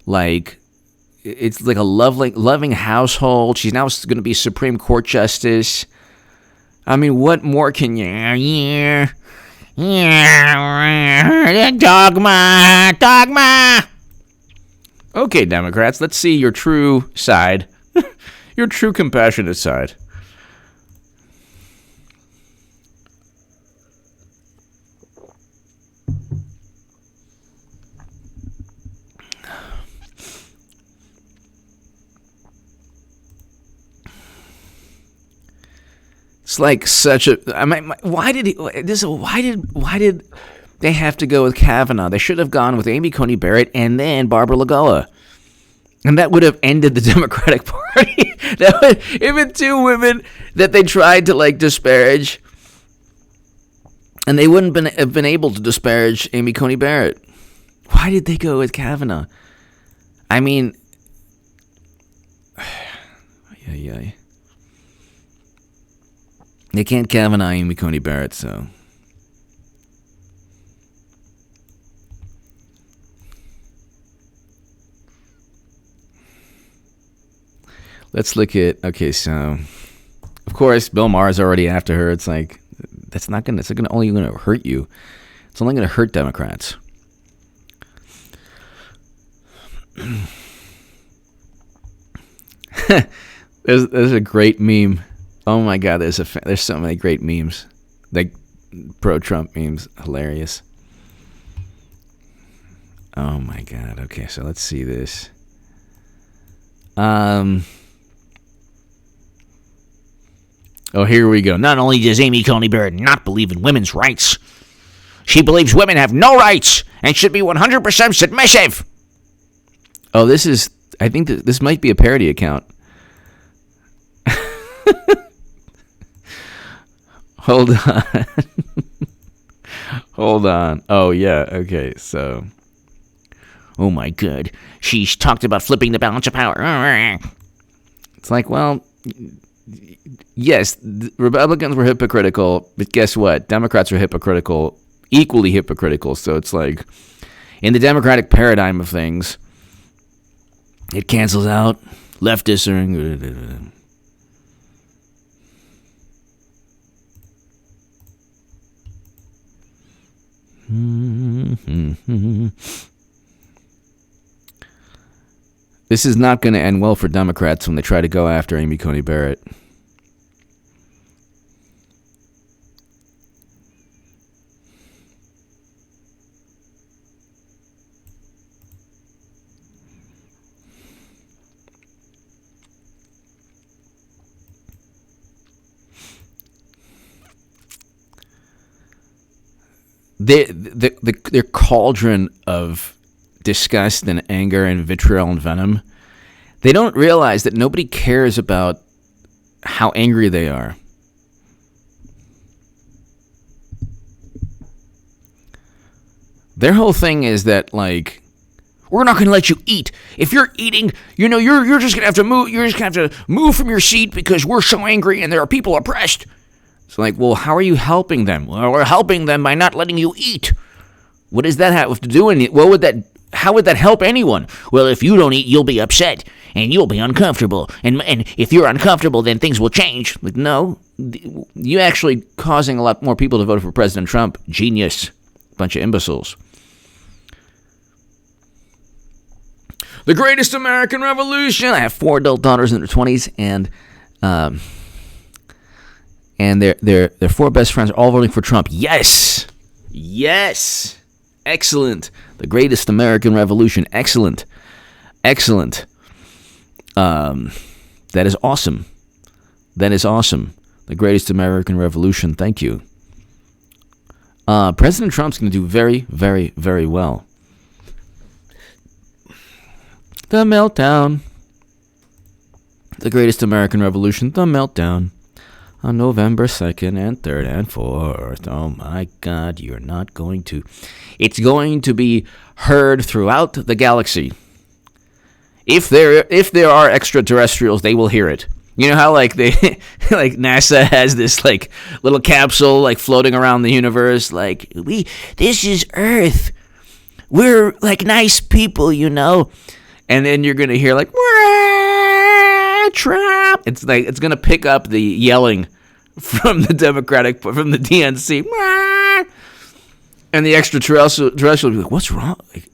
like it's like a loving household. She's now going to be Supreme Court justice. I mean, what more can you? Yeah, dogma. Okay, Democrats, let's see your true side, your true compassionate side. It's like such a. I mean, why did they have to go with Kavanaugh? They should have gone with Amy Coney Barrett and then Barbara Lagoa, and that would have ended the Democratic Party. That would even 2 women that they tried to like disparage, and they wouldn't have been able to disparage Amy Coney Barrett. Why did they go with Kavanaugh? I mean, yeah. They can't Kavanaugh Amy Coney Barrett, so. let's look at, okay, so, of course, Bill Maher's already after her. It's like, it's only going to hurt you. It's only going to hurt Democrats. There's a great meme. Oh my God, there's so many great memes, like pro-Trump memes. Hilarious. Oh my God. Okay, so let's see this. Oh, here we go. Not only does Amy Coney Barrett not believe in women's rights, she believes women have no rights and should be 100% submissive. Oh, I think this might be a parody account. Hold on. Hold on. Oh, yeah. Okay, so. Oh, my God. She's talked about flipping the balance of power. It's like, well, yes, Republicans were hypocritical, but guess what? Democrats are hypocritical, equally hypocritical. So it's like, in the Democratic paradigm of things, it cancels out. Leftists are... This is not going to end well for Democrats when they try to go after Amy Coney Barrett. Their cauldron of disgust and anger and vitriol and venom, they don't realize that nobody cares about how angry they are. Their whole thing is that, like, we're not going to let you eat. If you're eating, you're just going to have to move. You're just going to have to move from your seat because we're so angry and there are people oppressed. It's like, well, how are you helping them? Well, we're helping them by not letting you eat. What does that have to do with it? How would that help anyone? Well, if you don't eat, you'll be upset and you'll be uncomfortable. And if you're uncomfortable, then things will change. Like, no, you actually causing a lot more people to vote for President Trump. Genius. Bunch of imbeciles. The greatest American revolution. I have 4 adult daughters in their 20s, and their 4 best friends are all voting for Trump. Yes. Excellent. The greatest American revolution. Excellent. That is awesome. The greatest American revolution. Thank you. President Trump's going to do very, very, very well. The meltdown. The greatest American revolution. The meltdown. On November 2nd and 3rd and 4th. Oh my God, you're not going to. It's going to be heard throughout the galaxy. If there are extraterrestrials, they will hear it. You know how like NASA has this like little capsule like floating around the universe, like this is Earth. We're like nice people, And then you're gonna hear like Trump. It's like it's gonna pick up the yelling from the DNC, and the extraterrestrial will be like, "What's wrong? Like,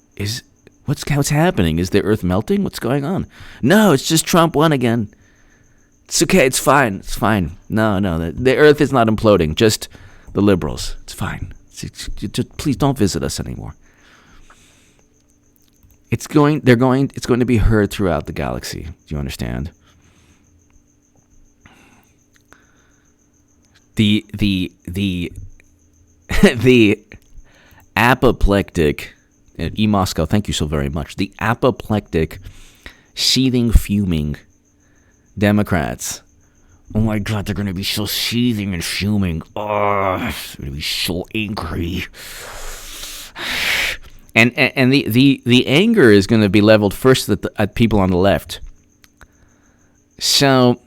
what's happening? Is the Earth melting? What's going on?" No, it's just Trump won again. It's okay. It's fine. No, the Earth is not imploding. Just the liberals. It's fine. Just, please don't visit us anymore. It's going to be heard throughout the galaxy. Do you understand? The apoplectic, E. Moscow, thank you so very much. The apoplectic, seething, fuming Democrats. Oh my God, they're going to be so seething and fuming. Oh, they're going to be so angry. And the anger is going to be leveled first at people on the left. So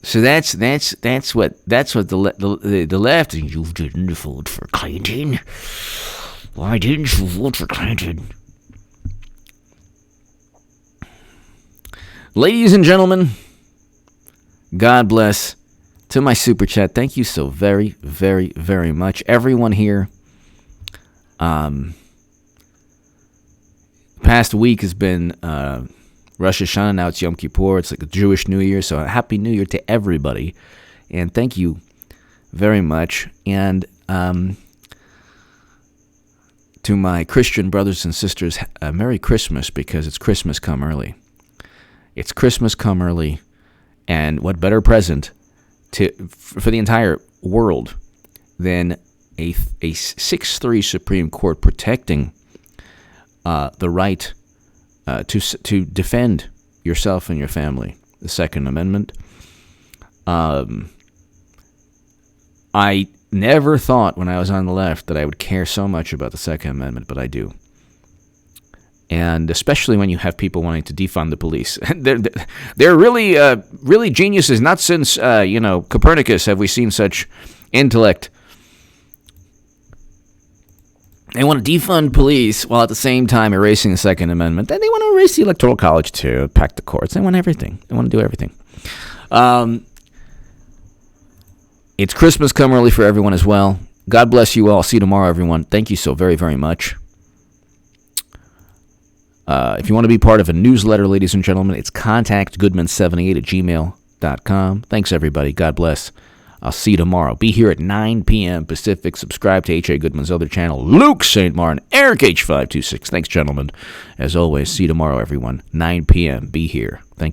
that's what the left. You didn't vote for Clinton. Why didn't you vote for Clinton? Ladies and gentlemen, God bless. To my super chat, thank you so very, very, very much. Everyone here. Past week has been Rosh Hashanah. Now it's Yom Kippur. It's like a Jewish New Year. So Happy New Year to everybody. And thank you very much. And to my Christian brothers and sisters, Merry Christmas, because it's Christmas come early. It's Christmas come early. And what better present for the entire world than a 6-3 Supreme Court protecting the right to defend yourself and your family, the Second Amendment. I never thought when I was on the left that I would care so much about the Second Amendment, but I do. And especially when you have people wanting to defund the police. They're really geniuses. Not since, Copernicus have we seen such intellect. They want to defund police while at the same time erasing the Second Amendment. Then they want to erase the Electoral College too, pack the courts. They want everything. They want to do everything. It's Christmas come early for everyone as well. God bless you all. See you tomorrow, everyone. Thank you so very, very much. If you want to be part of a newsletter, ladies and gentlemen, it's contactgoodman78@gmail.com. Thanks, everybody. God bless. I'll see you tomorrow. Be here at 9 p.m. Pacific. Subscribe to H.A. Goodman's other channel, Luke St. Martin, Eric H526. Thanks, gentlemen. As always, see you tomorrow, everyone. 9 p.m. Be here. Thank you.